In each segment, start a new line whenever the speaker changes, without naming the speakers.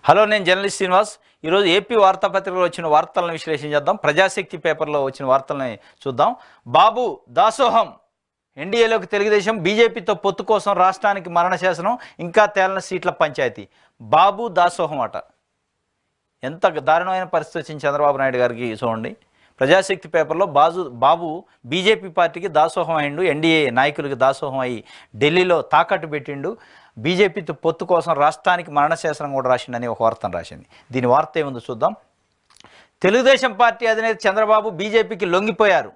Hello, నేను journalist Srinivas. ఈరోజు AP వార్తాపత్రికలో వచ్చిన వార్తలను విశ్లేషించేద్దాం. ప్రజాశక్తి పేపర్లో వచ్చిన వార్తలని చూద్దాం. బాబు దాసోహం, ఎన్డీఏలోకి తెలుగుదేశం, బీజేపీతో పొత్తు కోసం రాష్ట్రానికి మరణ శాసనం, ఇంకా తేలిన సీట్ల పంచాయతీ. బాబు దాసోహం అట. ఎంత దారుణమైన పరిస్థితి వచ్చింది చంద్రబాబు నాయుడు గారికి చూడండి. ప్రజాశక్తి పేపర్లో బాబు బీజేపీ పార్టీకి దాసోహం అయిండు, ఎన్డీఏ నాయకులకి దాసోహం అయ్యి ఢిల్లీలో తాకట్టు పెట్టిండు. బీజేపీతో పొత్తు కోసం రాష్ట్రానికి మరణశాసనం కూడా రాసిండని ఒక వార్తను రాసింది. దీని వార్త ఏముందో చూద్దాం. తెలుగుదేశం పార్టీ అధినేత చంద్రబాబు బీజేపీకి లొంగిపోయారు.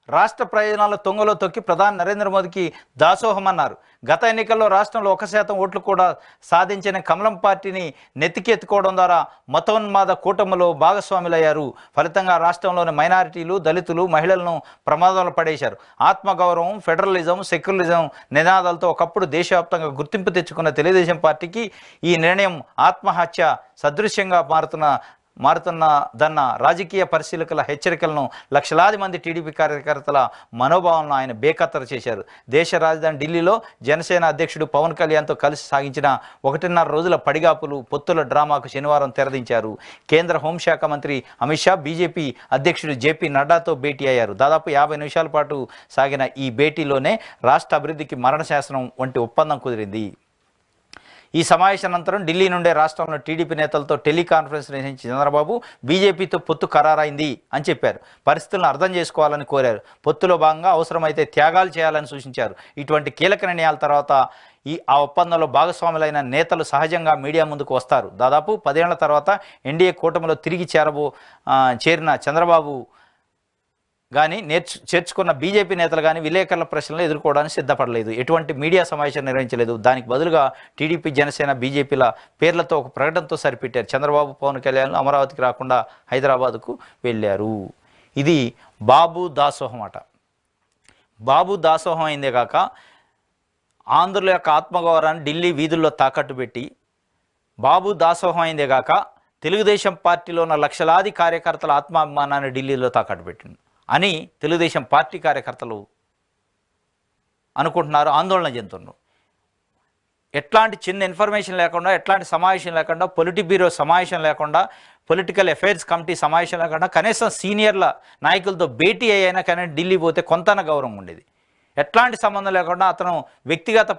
రాష్ట్ర ప్రయోజనాల తొంగలో తొక్కి ప్రధాని నరేంద్ర మోదీకి దాసోహం అన్నారు. గత ఎన్నికల్లో రాష్ట్రంలో 1% ఓట్లు కూడా సాధించిన కమలం పార్టీని నెత్తికెత్తుకోవడం ద్వారా మతోన్మాద కూటమిలో భాగస్వాములయ్యారు. ఫలితంగా రాష్ట్రంలోని మైనారిటీలు, దళితులు, మహిళలను ప్రమాదంలో పడేశారు. ఆత్మగౌరవం, ఫెడరలిజం, సెక్యులరిజం నినాదాలతో ఒకప్పుడు దేశవ్యాప్తంగా గుర్తింపు తెచ్చుకున్న తెలుగుదేశం పార్టీకి ఈ నిర్ణయం ఆత్మహత్య సదృశ్యంగా మారుతున్నదన్న రాజకీయ పరిశీలకుల హెచ్చరికలను లక్షలాది మంది టీడీపీ కార్యకర్తల మనోభావాలను ఆయన బేఖాతరు చేశారు. దేశ రాజధాని ఢిల్లీలో జనసేన అధ్యక్షుడు పవన్ కళ్యాణ్తో కలిసి సాగించిన 1.5 రోజుల పడిగాపులు, పొత్తుల డ్రామాకు శనివారం తెరదించారు. కేంద్ర హోంశాఖ మంత్రి అమిత్ షా బీజేపీ అధ్యక్షుడు జేపీ నడ్డాతో భేటీ అయ్యారు. దాదాపు 50 నిమిషాల పాటు సాగిన ఈ భేటీలోనే రాష్ట్ర అభివృద్ధికి మరణశాసనం వంటి ఒప్పందం కుదిరింది. ఈ సమావేశానంతరం ఢిల్లీ నుండే రాష్ట్రంలో టీడీపీ నేతలతో టెలికాన్ఫరెన్స్ నిర్వహించిన చంద్రబాబు బీజేపీతో పొత్తు ఖరారైంది అని చెప్పారు. పరిస్థితులను అర్థం చేసుకోవాలని కోరారు. పొత్తులో భాగంగా అవసరమైతే త్యాగాలు చేయాలని సూచించారు. ఇటువంటి కీలక నిర్ణయాల తర్వాత ఆ ఒప్పందంలో భాగస్వాములైన నేతలు సహజంగా మీడియా ముందుకు వస్తారు. దాదాపు 10 ఏళ్ల తర్వాత ఎన్డీఏ కూటమిలో తిరిగి చేరిన చంద్రబాబు కానీ చేర్చుకున్న బీజేపీ నేతలు కానీ విలేకరుల ప్రశ్నలు ఎదుర్కోవడానికి సిద్ధపడలేదు. ఎటువంటి మీడియా సమావేశం నిర్వహించలేదు. దానికి బదులుగా టీడీపీ, జనసేన, బీజేపీల పేర్లతో ఒక ప్రకటనతో సరిపెట్టారు. చంద్రబాబు, పవన్ కళ్యాణ్ అమరావతికి రాకుండా హైదరాబాద్కు వెళ్ళారు. ఇది బాబు దాసోహం అట. బాబు దాసోహం అయిందే కాక ఆంధ్రుల యొక్క ఆత్మగౌరవాన్ని ఢిల్లీ వీధుల్లో తాకట్టు పెట్టి, బాబు దాసోహం అయిందే కాక తెలుగుదేశం పార్టీలో ఉన్న లక్షలాది కార్యకర్తల ఆత్మాభిమానాన్ని ఢిల్లీలో తాకట్టు పెట్టింది అని తెలుగుదేశం పార్టీ కార్యకర్తలు అనుకుంటున్నారు, ఆందోళన చెందుతున్నారు. ఎట్లాంటి చిన్న ఇన్ఫర్మేషన్ లేకుండా, ఎట్లాంటి సమావేశం లేకుండా, పొలిటిక్ బ్యూరో సమావేశం లేకుండా, పొలిటికల్ అఫైర్స్ కమిటీ సమావేశం లేకుండా, కనీసం సీనియర్ల నాయకులతో భేటీ అయ్యాయినా కానీ ఢిల్లీ పోతే కొంతన గౌరవం ఉండేది. ఎట్లాంటి సంబంధం లేకుండా అతను వ్యక్తిగత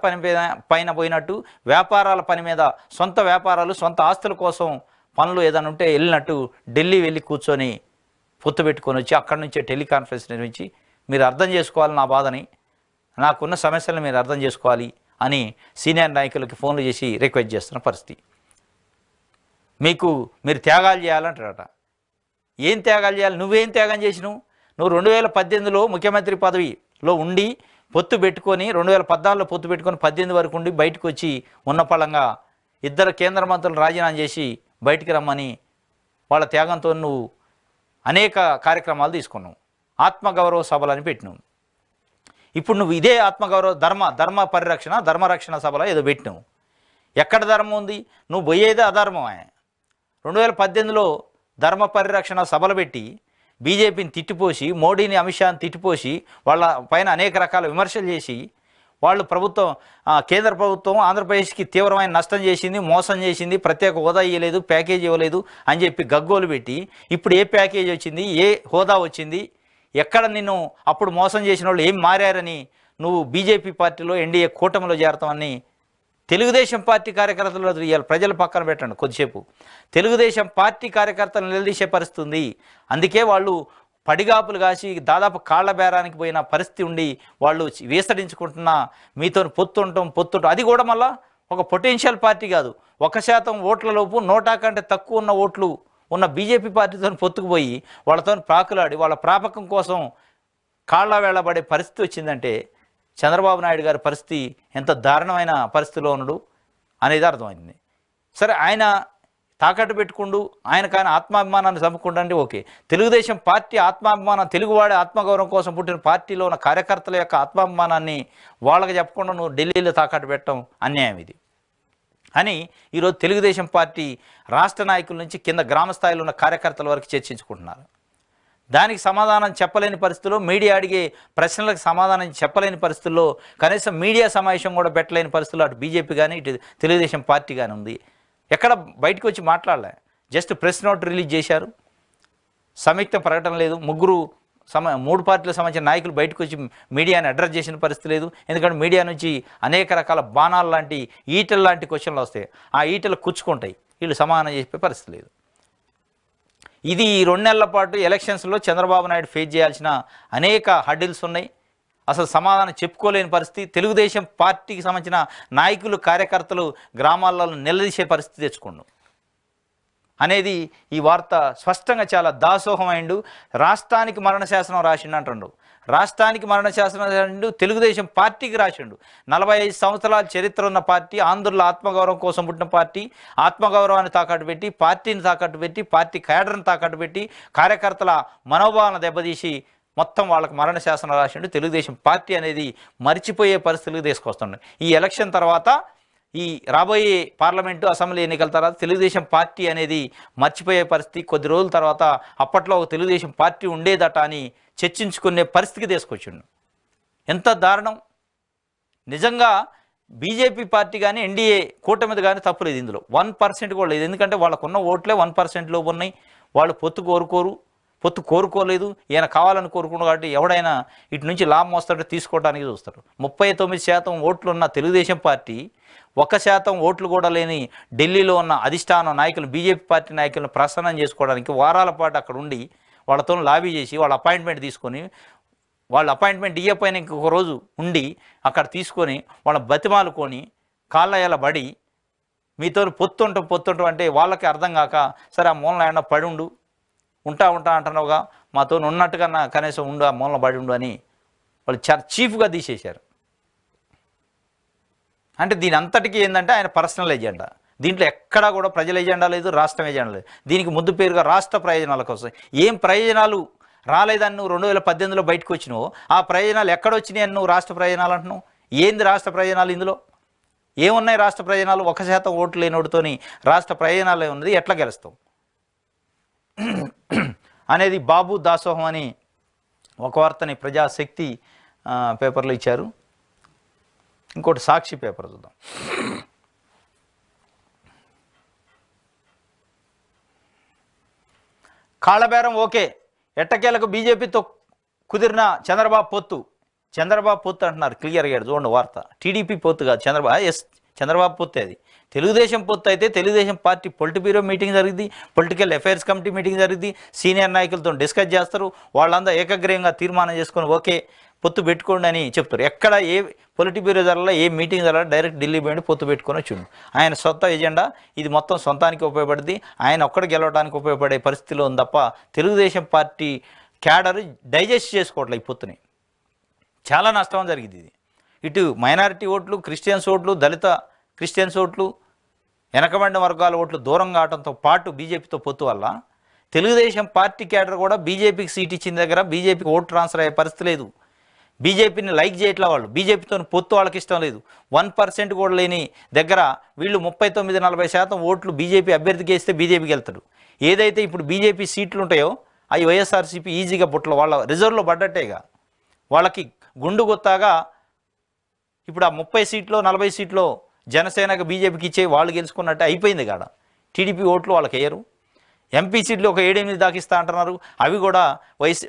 పైన పోయినట్టు, వ్యాపారాల పని మీద, సొంత వ్యాపారాలు, సొంత ఆస్తుల కోసం పనులు ఏదైనా ఉంటే వెళ్ళినట్టు ఢిల్లీ వెళ్ళి కూర్చొని పొత్తు పెట్టుకొని వచ్చి అక్కడి నుంచే టెలికాన్ఫరెన్స్ నిర్వహించి మీరు అర్థం చేసుకోవాలి నా బాధని, నాకున్న సమస్యలను మీరు అర్థం చేసుకోవాలి అని సీనియర్ నాయకులకి ఫోన్లు చేసి రిక్వెస్ట్ చేస్తున్న పరిస్థితి. మీరు త్యాగాలు చేయాలంటారట. ఏం త్యాగాలు చేయాలి? నువ్వేం త్యాగం చేసినావు? నువ్వు 2018లో ముఖ్యమంత్రి పదవిలో ఉండి పొత్తు పెట్టుకొని, 2014లో పొత్తు పెట్టుకొని 18 వరకు ఉండి బయటకు వచ్చి ఉన్న పళంగా 2 కేంద్ర మంత్రులు రాజీనామా చేసి బయటికి రమ్మని వాళ్ళ త్యాగంతో నువ్వు అనేక కార్యక్రమాలు తీసుకున్నావు. ఆత్మగౌరవ సభలని పెట్టినావు. ఇప్పుడు నువ్వు ఇదే ఆత్మగౌరవ ధర్మ పరిరక్షణ, ధర్మరక్షణ సభలో ఏదో పెట్టినావు. ఎక్కడ ధర్మం ఉంది? నువ్వు పోయేదే అధర్మమే. 2018లో ధర్మ పరిరక్షణ సభలు పెట్టి బీజేపీని తిట్టిపోసి, మోడీని, అమిత్ షాని తిట్టిపోసి, వాళ్ళ పైన అనేక రకాల విమర్శలు చేసి, వాళ్ళు కేంద్ర ప్రభుత్వం ఆంధ్రప్రదేశ్కి తీవ్రమైన నష్టం చేసింది, మోసం చేసింది, ప్రత్యేక హోదా ఇవ్వలేదు, ప్యాకేజీ ఇవ్వలేదు అని చెప్పి గగ్గోలు పెట్టి, ఇప్పుడు ఏ ప్యాకేజీ వచ్చింది, ఏ హోదా వచ్చింది, ఎక్కడ నిన్ను అప్పుడు మోసం చేసిన వాళ్ళు ఏం మారారని నువ్వు బీజేపీ పార్టీలో, ఎన్డీఏ కూటమిలో చేరతామని తెలుగుదేశం పార్టీ కార్యకర్తలు ప్రజల పక్కన పెట్టండి కొద్దిసేపు. తెలుగుదేశం పార్టీ కార్యకర్తలు నిలదీసే పరిస్థితి ఉంది. అందుకే వాళ్ళు పడిగాపులు కాసి దాదాపు కాళ్ల బేరానికి పోయిన పరిస్థితి ఉండి వాళ్ళు వేసడించుకుంటున్నా మీతో పొత్తుంటాం. అది కూడా మళ్ళా ఒక పొటెన్షియల్ పార్టీ కాదు, 1% ఓట్ల లోపు 100 కంటే తక్కువ ఉన్న ఓట్లు ఉన్న బీజేపీ పార్టీతో పొత్తుకుపోయి వాళ్ళతో ప్రాకులాడి వాళ్ళ ప్రాపకం కోసం కాళ్ల వేళబడే పరిస్థితి వచ్చిందంటే చంద్రబాబు నాయుడు గారి పరిస్థితి ఎంత దారుణమైన పరిస్థితిలో ఉన్నాడు అనేది అర్థమైంది. సరే, ఆయన తాకట్టు పెట్టుకుంటూ ఆయన ఆత్మాభిమానాన్ని చంపుకుంటే ఓకే. తెలుగుదేశం పార్టీ ఆత్మాభిమానం, తెలుగువాడి ఆత్మగౌరవం కోసం పుట్టిన పార్టీలో ఉన్న కార్యకర్తల యొక్క ఆత్మాభిమానాన్ని వాళ్ళకి చెప్పకుండా నువ్వు ఢిల్లీలో తాకట్టు పెట్టడం అన్యాయం ఇది అని ఈరోజు తెలుగుదేశం పార్టీ రాష్ట్ర నాయకుల నుంచి కింద గ్రామ స్థాయిలో ఉన్న కార్యకర్తల వరకు చర్చించుకుంటున్నారు. దానికి సమాధానం చెప్పలేని పరిస్థితుల్లో, మీడియా అడిగే ప్రశ్నలకు సమాధానం చెప్పలేని పరిస్థితుల్లో, కనీసం మీడియా సమావేశం కూడా పెట్టలేని పరిస్థితుల్లో అటు బీజేపీ కానీ ఇటు తెలుగుదేశం పార్టీ కానీ ఉంది. ఎక్కడ బయటకు వచ్చి మాట్లాడలే, జస్ట్ ప్రెస్ నోట్ రిలీజ్ చేశారు, సంయుక్త ప్రకటన లేదు, మూడు పార్టీలకు సంబంధించిన నాయకులు బయటకు వచ్చి మీడియాని అడ్రస్ చేసిన పరిస్థితి లేదు. ఎందుకంటే మీడియా నుంచి అనేక రకాల బాణాలు లాంటి ఈటల లాంటి క్వశ్చన్లు వస్తాయి, ఆ ఈటలు కూర్చుకుంటాయి, వీళ్ళు సమాధానం చెప్పే పరిస్థితి లేదు. ఇది ఈ 2 నెలల పాటు ఎలక్షన్స్లో చంద్రబాబు నాయుడు ఫేస్ చేయాల్సిన అనేక హర్డిల్స్ ఉన్నాయి. అసలు సమాధానం చెప్పుకోలేని పరిస్థితి. తెలుగుదేశం పార్టీకి సంబంధించిన నాయకులు కార్యకర్తలు గ్రామాలలో నిలదీసే పరిస్థితి తెచ్చుకోండు అనేది ఈ వార్త స్పష్టంగా చాలా దాసోహమైండు. రాష్ట్రానికి మరణ శాసనం రాసిండు అంటుండు. రాష్ట్రానికి మరణ శాసనం రాసిండు, తెలుగుదేశం పార్టీకి రాసిండు. 45 సంవత్సరాల చరిత్ర ఉన్న పార్టీ, ఆంధ్రుల ఆత్మగౌరవం కోసం పుట్టిన పార్టీ, ఆత్మగౌరవాన్ని తాకట్టు పెట్టి, పార్టీని తాకట్టు పెట్టి, పార్టీ క్యాడర్ని తాకట్టు పెట్టి, కార్యకర్తల మనోభావాలను దెబ్బతీసి మొత్తం వాళ్ళకి మరణ శాసనం రాసిండు. తెలుగుదేశం పార్టీ అనేది మర్చిపోయే పరిస్థితులకు తీసుకొస్తుండే. ఈ ఎలక్షన్ తర్వాత, ఈ రాబోయే పార్లమెంటు అసెంబ్లీ ఎన్నికల తర్వాత తెలుగుదేశం పార్టీ అనేది మర్చిపోయే పరిస్థితి. కొద్ది రోజుల తర్వాత అప్పట్లో ఒక తెలుగుదేశం పార్టీ ఉండేదట అని చర్చించుకునే పరిస్థితికి తీసుకొచ్చిండు. ఎంత దారుణం! నిజంగా బీజేపీ పార్టీ కానీ ఎన్డీఏ కూటమిది కానీ తప్పులేదు, ఇందులో 1% కూడా లేదు. ఎందుకంటే వాళ్ళకున్న ఓట్లే 1% లోపు ఉన్నాయి. వాళ్ళు పొత్తు కోరుకోలేదు, ఈయన కావాలని కోరుకున్నాడు. కాబట్టి ఎవడైనా ఇటు నుంచి లాభం వస్తాడో తీసుకోవడానికి చూస్తారు. 39% ఓట్లు ఉన్న తెలుగుదేశం పార్టీ 1% ఓట్లు కూడా లేని ఢిల్లీలో ఉన్న అధిష్టానం నాయకులు, బీజేపీ పార్టీ నాయకులను ప్రసన్నం చేసుకోవడానికి వారాల పాటు అక్కడ ఉండి వాళ్ళతో లాబీ చేసి వాళ్ళ అపాయింట్మెంట్ తీసుకొని, వాళ్ళ అపాయింట్మెంట్ ఇయ్యపైన ఇంకొక రోజు ఉండి అక్కడ తీసుకొని వాళ్ళ బతిమాలుకొని కాళ్ళ బడి మీతో పొత్తుంటాం అంటే వాళ్ళకి అర్థం కాక, సరే ఆ మూలన ఏమన్నా పడి ఉంటా అంటున్నావుగా, మాతో ఉన్నట్టుగా కనీసం ఉండు, ఆ మూలన పడి ఉండు అని వాళ్ళు చాలా చీఫ్గా తీసేశారు. అంటే దీని అంతటికీ ఏంటంటే ఆయన పర్సనల్ ఎజెండా. దీంట్లో ఎక్కడా కూడా ప్రజల ఎజెండా లేదు, రాష్ట్రం ఎజెండా లేదు. దీనికి ముందు పేరుగా రాష్ట్ర ప్రయోజనాల కోసం. ఏం ప్రయోజనాలు రాలేదని నువ్వు 2018లో బయటకు వచ్చినావు, ఆ ప్రయోజనాలు ఎక్కడొచ్చినాయని నువ్వు రాష్ట్ర ప్రయోజనాలు అంటున్నావు? ఏంది రాష్ట్ర ప్రయోజనాలు? ఇందులో ఏమున్నాయి రాష్ట్ర ప్రయోజనాలు? 1% ఓట్లు లేనోడితోని రాష్ట్ర ప్రయోజనాలు ఉన్నది, ఎట్లా గెలుస్తావు అనేది బాబు దాసోహం అని ఒక వార్తని ప్రజాశక్తి పేపర్లో ఇచ్చారు. ఇంకోటి సాక్షి పేపర్ చూద్దాం. కాళ్ళబేరం ఓకే, ఎట్టకేలకు బీజేపీతో కుదిరిన చంద్రబాబు పొత్తు అంటున్నారు. క్లియర్గా చూడండి వార్త. టీడీపీ పొత్తు కాదు, చంద్రబాబు పొత్తు. అది తెలుగుదేశం పొత్తు అయితే Telugu Desam party polit bureau meeting జరిగింది, పొలిటికల్ అఫైర్స్ కమిటీ మీటింగ్ జరిగింది, సీనియర్ నాయకులతో డిస్కస్ చేస్తారు, వాళ్ళంతా ఏకగ్రీయంగా తీర్మానం చేసుకొని ఓకే పొత్తు పెట్టుకోండి అని చెప్తారు. ఎక్కడ ఏ పొలిట్ బ్యూరో జరగాల, ఏ మీటింగ్ జరగాల, డైరెక్ట్ ఢిల్లీ పోయి పొత్తు పెట్టుకొని వచ్చిండు. ఆయన సొంత ఎజెండా ఇది, మొత్తం సొంతానికి ఉపయోగపడింది, ఆయన ఒక్కడ గెలవడానికి ఉపయోగపడే పరిస్థితిలో ఉంది తప్ప తెలుగుదేశం పార్టీ క్యాడర్ డైజెస్ట్ చేసుకోవట్లే ఈ పొత్తుని. చాలా నష్టం జరిగింది ఇది. ఇటు మైనారిటీ ఓట్లు, క్రిస్టియన్స్ ఓట్లు, దళిత క్రిస్టియన్స్ ఓట్లు, వెనకబడిన వర్గాల ఓట్లు దూరం కావడంతో పాటు బీజేపీతో పొత్తు వల్ల తెలుగుదేశం పార్టీ క్యాడర్ కూడా బీజేపీకి సీట్ ఇచ్చిన దగ్గర బీజేపీకి ఓటు ట్రాన్స్ఫర్ అయ్యే పరిస్థితి లేదు. బీజేపీని లైక్ చేయట్లా వాళ్ళు, బీజేపీతో పొత్తు వాళ్ళకి ఇష్టం లేదు. 1% కూడా లేని దగ్గర వీళ్ళు 39-40% ఓట్లు బీజేపీ అభ్యర్థికి వేస్తే బీజేపీకి వెళ్తాడు. ఏదైతే ఇప్పుడు బీజేపీ సీట్లు ఉంటాయో అవి వైఎస్ఆర్సీపీ ఈజీగా బుట్టలో వాళ్ళ రిజర్వ్లో పడ్డట్టేగా. వాళ్ళకి గుండు గుత్తాగా ఇప్పుడు ఆ 30 సీట్లో 40 సీట్లో జనసేనకు బీజేపీకి ఇచ్చే వాళ్ళు గెలుచుకున్నట్టే అయిపోయింది కాడ. టీడీపీ ఓట్లు వాళ్ళకి వేయరు. ఎంపీ సీట్లు ఒక 7-8 దాకా ఇస్తా అంటున్నారు, అవి కూడా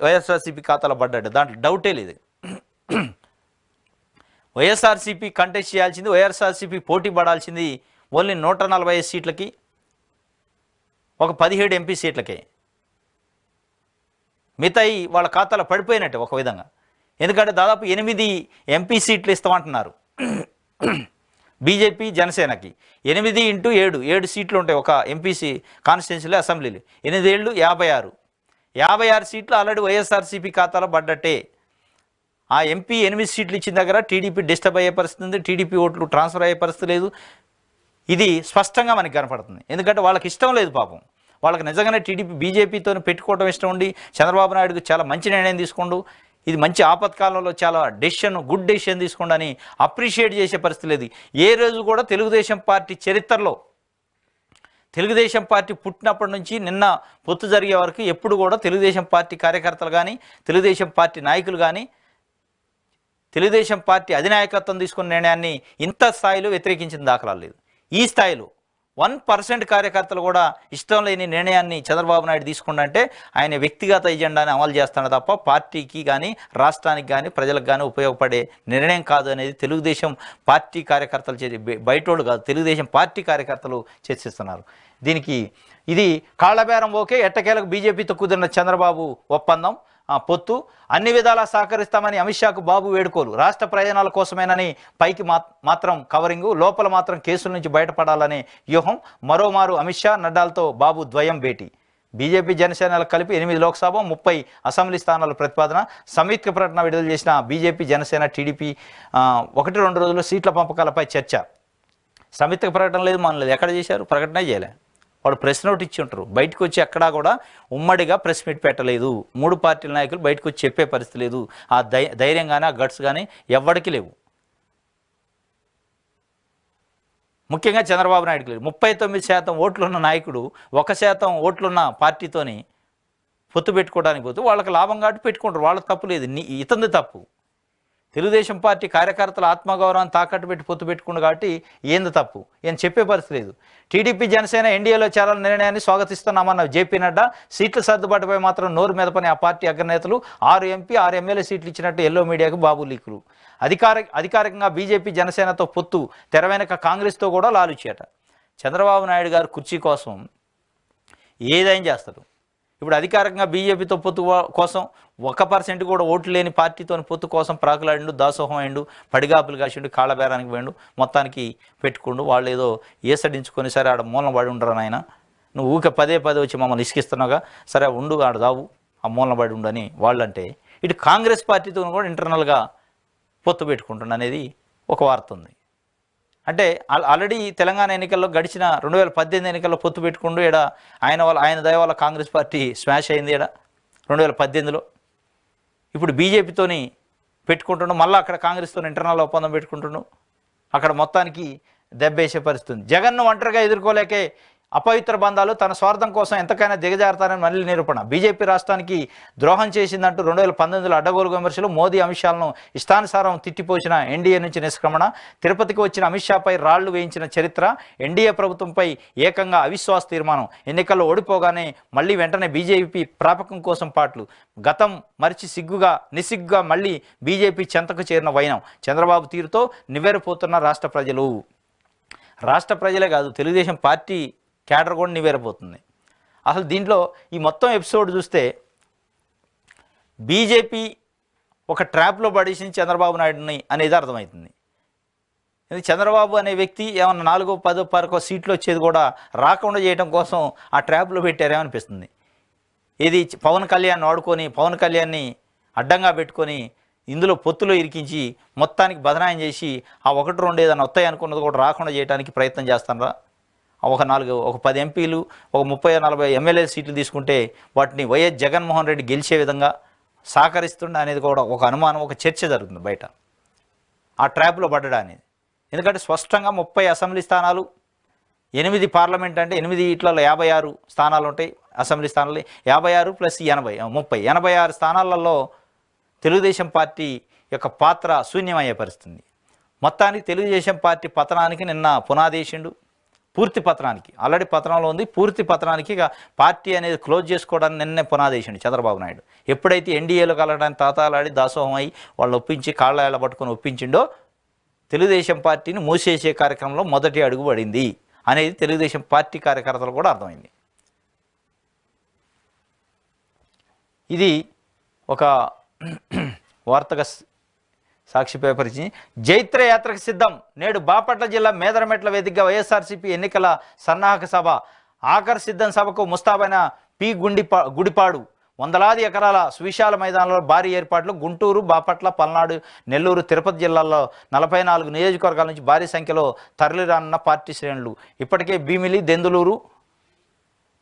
వైఎస్ఆర్సీపీ ఖాతాలో పడ్డాడు, దాంట్లో డౌటే లేదు. వైఎస్ఆర్సీపీ కంటెస్ట్ చేయాల్సింది, వైఎస్ఆర్సీపీ పోటీ పడాల్సింది ఓన్లీ 145 సీట్లకి, ఒక 17 ఎంపీ సీట్లకే. మిగతాయి వాళ్ళ ఖాతాలో పడిపోయినట్టే ఒక విధంగా. ఎందుకంటే దాదాపు 8 ఎంపీ సీట్లు ఇస్తామంటున్నారు బీజేపీ జనసేనకి. 8 × 7 సీట్లు ఉంటాయి ఒక ఎంపీసీ కాన్స్టిట్యున్సీలో, అసెంబ్లీలు 8 ఏళ్ళు 56 సీట్లు ఆల్రెడీ వైఎస్ఆర్సీపీ ఖాతాలో పడ్డట్టే. ఆ ఎంపీ 8 సీట్లు ఇచ్చిన దగ్గర టీడీపీ డిస్టర్బ్ అయ్యే పరిస్థితి ఉంది, టీడీపీ ఓట్లు ట్రాన్స్ఫర్ అయ్యే పరిస్థితి లేదు. ఇది స్పష్టంగా మనకి కనపడుతుంది. ఎందుకంటే వాళ్ళకి ఇష్టం లేదు పాపం. వాళ్ళకి నిజంగానే టీడీపీ బీజేపీతో పెట్టుకోవడం ఇష్టం ఉండి చంద్రబాబు నాయుడుకు చాలా మంచి నిర్ణయం తీసుకోండు, ఇది మంచి ఆపత్కాలంలో చాలా గుడ్ డెసిషన్ తీసుకోండి అని అప్రిషియేట్ చేసే పరిస్థితి లేదు. ఏ రోజు కూడా తెలుగుదేశం పార్టీ చరిత్రలో, తెలుగుదేశం పార్టీ పుట్టినప్పటి నుంచి నిన్న పొత్తు జరిగే వరకు ఎప్పుడు కూడా తెలుగుదేశం పార్టీ కార్యకర్తలు కానీ, తెలుగుదేశం పార్టీ నాయకులు కానీ, తెలుగుదేశం పార్టీ అధినాయకత్వం తీసుకున్న నిర్ణయాన్ని ఇంత స్థాయిలో వ్యతిరేకించిన దాఖలాలు లేదు. ఈ స్థాయిలో 1% కార్యకర్తలు కూడా ఇష్టం లేని నిర్ణయాన్ని చంద్రబాబు నాయుడు తీసుకుంటే ఆయన వ్యక్తిగత ఎజెండాని అమలు చేస్తాడు తప్ప పార్టీకి కానీ రాష్ట్రానికి కానీ ప్రజలకు కానీ ఉపయోగపడే నిర్ణయం కాదు అనేది తెలుగుదేశం పార్టీ కార్యకర్తలు బయటోళ్ళు కాదు, తెలుగుదేశం పార్టీ కార్యకర్తలు చర్చిస్తున్నారు. దీనికి ఇది కాళ్లబేరం ఓకే, ఎట్టకేలకు బీజేపీతో కుదిరిన చంద్రబాబు ఒప్పందం పొత్తు అన్ని విధాలా సహకరిస్తామని అమిత్ షాకు బాబు వేడుకోలు. రాష్ట్ర ప్రయోజనాల కోసమేనని పైకి మాత్రం కవరింగు, లోపల మాత్రం కేసుల నుంచి బయటపడాలనే వ్యూహం. మరోమారు అమిత్ షా నడ్డాలతో బాబు ద్వయం భేటీ. బీజేపీ జనసేనలకు కలిపి 8 లోక్సభ 30 అసెంబ్లీ స్థానాల ప్రతిపాదన. సంయుక్త ప్రకటన విడుదల చేసిన బీజేపీ జనసేన టీడీపీ 1-2 రోజుల్లో సీట్ల పంపకాలపై చర్చ. సంయుక్త ప్రకటన లేదు, మనం లేదు, ఎక్కడ చేశారు? ప్రకటన చేయలే. వాడు ప్రెస్ నోట్ ఇచ్చి ఉంటారు, బయటకు వచ్చి ఎక్కడా కూడా ఉమ్మడిగా ప్రెస్ మీట్ పెట్టలేదు. 3 పార్టీల నాయకులు బయటకు వచ్చి చెప్పే పరిస్థితి లేదు. ఆ ధైర్యం కానీ ఆ గట్స్ కానీ ఎవ్వడికి లేవు, ముఖ్యంగా చంద్రబాబు నాయుడుకి లేవు. 39% ఓట్లున్న నాయకుడు 1% ఓట్లున్న పార్టీతోని పొత్తు పెట్టుకోవడానికి పోతే వాళ్ళకి లాభం కాబట్టి పెట్టుకుంటారు, వాళ్ళకి తప్పు లేదు, ఇతంది తప్పు. తెలుగుదేశం పార్టీ కార్యకర్తల ఆత్మగౌరవాన్ని తాకట్టు పెట్టి పొత్తు పెట్టుకుండు కాబట్టి ఏంది తప్పు, ఏం చెప్పే పరిస్థితి లేదు. టీడీపీ జనసేన ఎన్డీఏలో చేరాల నిర్ణయాన్ని స్వాగతిస్తున్నామన్న జేపీ నడ్డా. సీట్ల సర్దుబాటుపై మాత్రం నోరు మెదపని ఆ పార్టీ అగ్రనేతలు. 6 ఎంపీ 6 ఎమ్మెల్యే సీట్లు ఇచ్చినట్టు ఎల్లో మీడియాకు బాబు లీకులు. అధికారికంగా బీజేపీ జనసేనతో పొత్తు, తెర వెనక కాంగ్రెస్తో కూడా లాలుచేట. చంద్రబాబు నాయుడు గారు కుర్చీ కోసం ఏదైనా చేస్తారు. ఇప్పుడు అధికారికంగా బీజేపీతో పొత్తు కోసం 1% కూడా ఓట్లు లేని పార్టీతో పొత్తు కోసం ప్రాకులాడిండు, దాసోహం అయిండు, పడిగాపులు కాసిండు, కాళ్ళబేరానికి పోయిండు, మొత్తానికి పెట్టుకుండు. వాళ్ళు ఏదో ఏసడించుకొని సరే ఆడ మూలన పడి ఉండరు నాయన, నువ్వు ఊకే పదే వచ్చి మమ్మల్ని ఇసుకిస్తున్నావుగా, సరే ఉండు ఆడ దావు, ఆ మూలన పడి ఉండని వాళ్ళంటే, ఇటు కాంగ్రెస్ పార్టీతో కూడా ఇంటర్నల్గా పొత్తు పెట్టుకుంటుండ అనేది ఒక వార్త ఉంది. అంటే ఆల్రెడీ తెలంగాణ ఎన్నికల్లో గడిచిన 2018 ఎన్నికల్లో పొత్తు పెట్టుకుంటూ ఇక్కడ ఆయన దయ వల్ల కాంగ్రెస్ పార్టీ స్మాష్ అయింది ఇక్కడ 2018లో. ఇప్పుడు బీజేపీతోని పెట్టుకుంటుండు, మళ్ళీ అక్కడ కాంగ్రెస్తో ఇంటర్నల్ ఒప్పందం పెట్టుకుంటుండు, అక్కడ మొత్తానికి దెబ్బేసే పరిస్థితి. జగన్ను ఒంటరిగా ఎదుర్కోలేకే అపవిత్ర బంధాలు, తన స్వార్థం కోసం ఎంతకైనా దిగజారుతారని మళ్ళీ నిరూపణ. బీజేపీ రాష్ట్రానికి ద్రోహం చేసిందంటూ 2019లో అడ్డగోలు విమర్శలు. మోదీ అమిత్ షాలను ఇష్టానుసారం తిట్టిపోసిన ఎన్డీఏ నుంచి నిష్క్రమణ. తిరుపతికి వచ్చిన అమిత్ షాపై రాళ్లు వేయించిన చరిత్ర. ఎన్డీఏ ప్రభుత్వంపై ఏకంగా అవిశ్వాస తీర్మానం. ఎన్నికల్లో ఓడిపోగానే మళ్ళీ వెంటనే బీజేపీ ప్రాపకం కోసం పాటలు. గతం మరిచి నిసిగ్గుగా మళ్ళీ బీజేపీ చెంతకు చేరిన వైనం. చంద్రబాబు తీరుతో నివ్వెరపోతున్న రాష్ట్ర ప్రజలు. రాష్ట్ర ప్రజలే కాదు, తెలుగుదేశం పార్టీ క్యాడర్ కూడా నివేరపోతుంది. అసలు దీంట్లో ఈ మొత్తం ఎపిసోడ్ చూస్తే బీజేపీ ఒక ట్రాప్లో పడేసింది చంద్రబాబు నాయుడుని అనేది అర్థమవుతుంది. చంద్రబాబు అనే వ్యక్తి ఏమన్నా 4, 10, 12 సీట్లు వచ్చేది కూడా రాకుండా చేయడం కోసం ఆ ట్రాప్లో పెట్టారేమనిపిస్తుంది. ఇది పవన్ కళ్యాణ్ వాడుకొని, పవన్ కళ్యాణ్ని అడ్డంగా పెట్టుకొని ఇందులో పొత్తులో ఇరికించి మొత్తానికి బదనాయం చేసి ఆ 1-2 ఏదైనా వస్తాయి అనుకున్నది కూడా రాకుండా చేయడానికి ప్రయత్నం చేస్తారా? ఒక 10 ఎంపీలు, ఒక 30-40 ఎమ్మెల్యే సీట్లు తీసుకుంటే వాటిని వైఎస్ జగన్మోహన్ రెడ్డి గెలిచే విధంగా సహకరిస్తుండే అనేది కూడా ఒక అనుమానం, ఒక చర్చ జరుగుతుంది బయట ఆ ట్రాప్లో పడ్డా అనేది. ఎందుకంటే స్పష్టంగా 30 అసెంబ్లీ స్థానాలు, 8 పార్లమెంట్ అంటే 8 ఇట్లలో 56 స్థానాలు ఉంటాయి. అసెంబ్లీ స్థానాలు 56 + 80 30 86 స్థానాలలో తెలుగుదేశం పార్టీ యొక్క పాత్ర శూన్యమయ్యే పరిస్థితి. మొత్తానికి తెలుగుదేశం పార్టీ పతనానికి నిన్న పునాదేశిండు. పూర్తి పతనానికి ఆల్రెడీ పతనంలో ఉంది. పూర్తి పతనానికి ఇక పార్టీ అనేది క్లోజ్ చేసుకోవడానికి నిన్నే పునాదేశిండు చంద్రబాబు నాయుడు. ఎప్పుడైతే ఎన్డీఏలో కలగడానికి తాతాలాడి దాసోహం అయి వాళ్ళు ఒప్పించి కాళ్ళ పట్టుకొని ఒప్పించిండో తెలుగుదేశం పార్టీని మూసేసే కార్యక్రమంలో మొదటి అడుగు పడింది అనేది తెలుగుదేశం పార్టీ కార్యకర్తలు కూడా అర్థమైంది. ఇది ఒక వార్తగా సాక్షి పేపర్ ఇచ్చి జైత్ర యాత్రకు సిద్ధం. నేడు బాపట్ల జిల్లా మేదరమెట్ల వేదికగా వైఎస్ఆర్సీపీ ఎన్నికల సన్నాహక సభ. ఆఖరి సిద్ధం సభకు ముస్తాబైన పి గుడిపాడు. వందలాది ఎకరాల సువిశాల మైదానంలో భారీ ఏర్పాట్లు. గుంటూరు, బాపట్ల, పల్నాడు, నెల్లూరు, తిరుపతి జిల్లాల్లో 44 నియోజకవర్గాల నుంచి భారీ సంఖ్యలో తరలిరానున్న పార్టీ శ్రేణులు. ఇప్పటికే భీమిలి, దెందులూరు,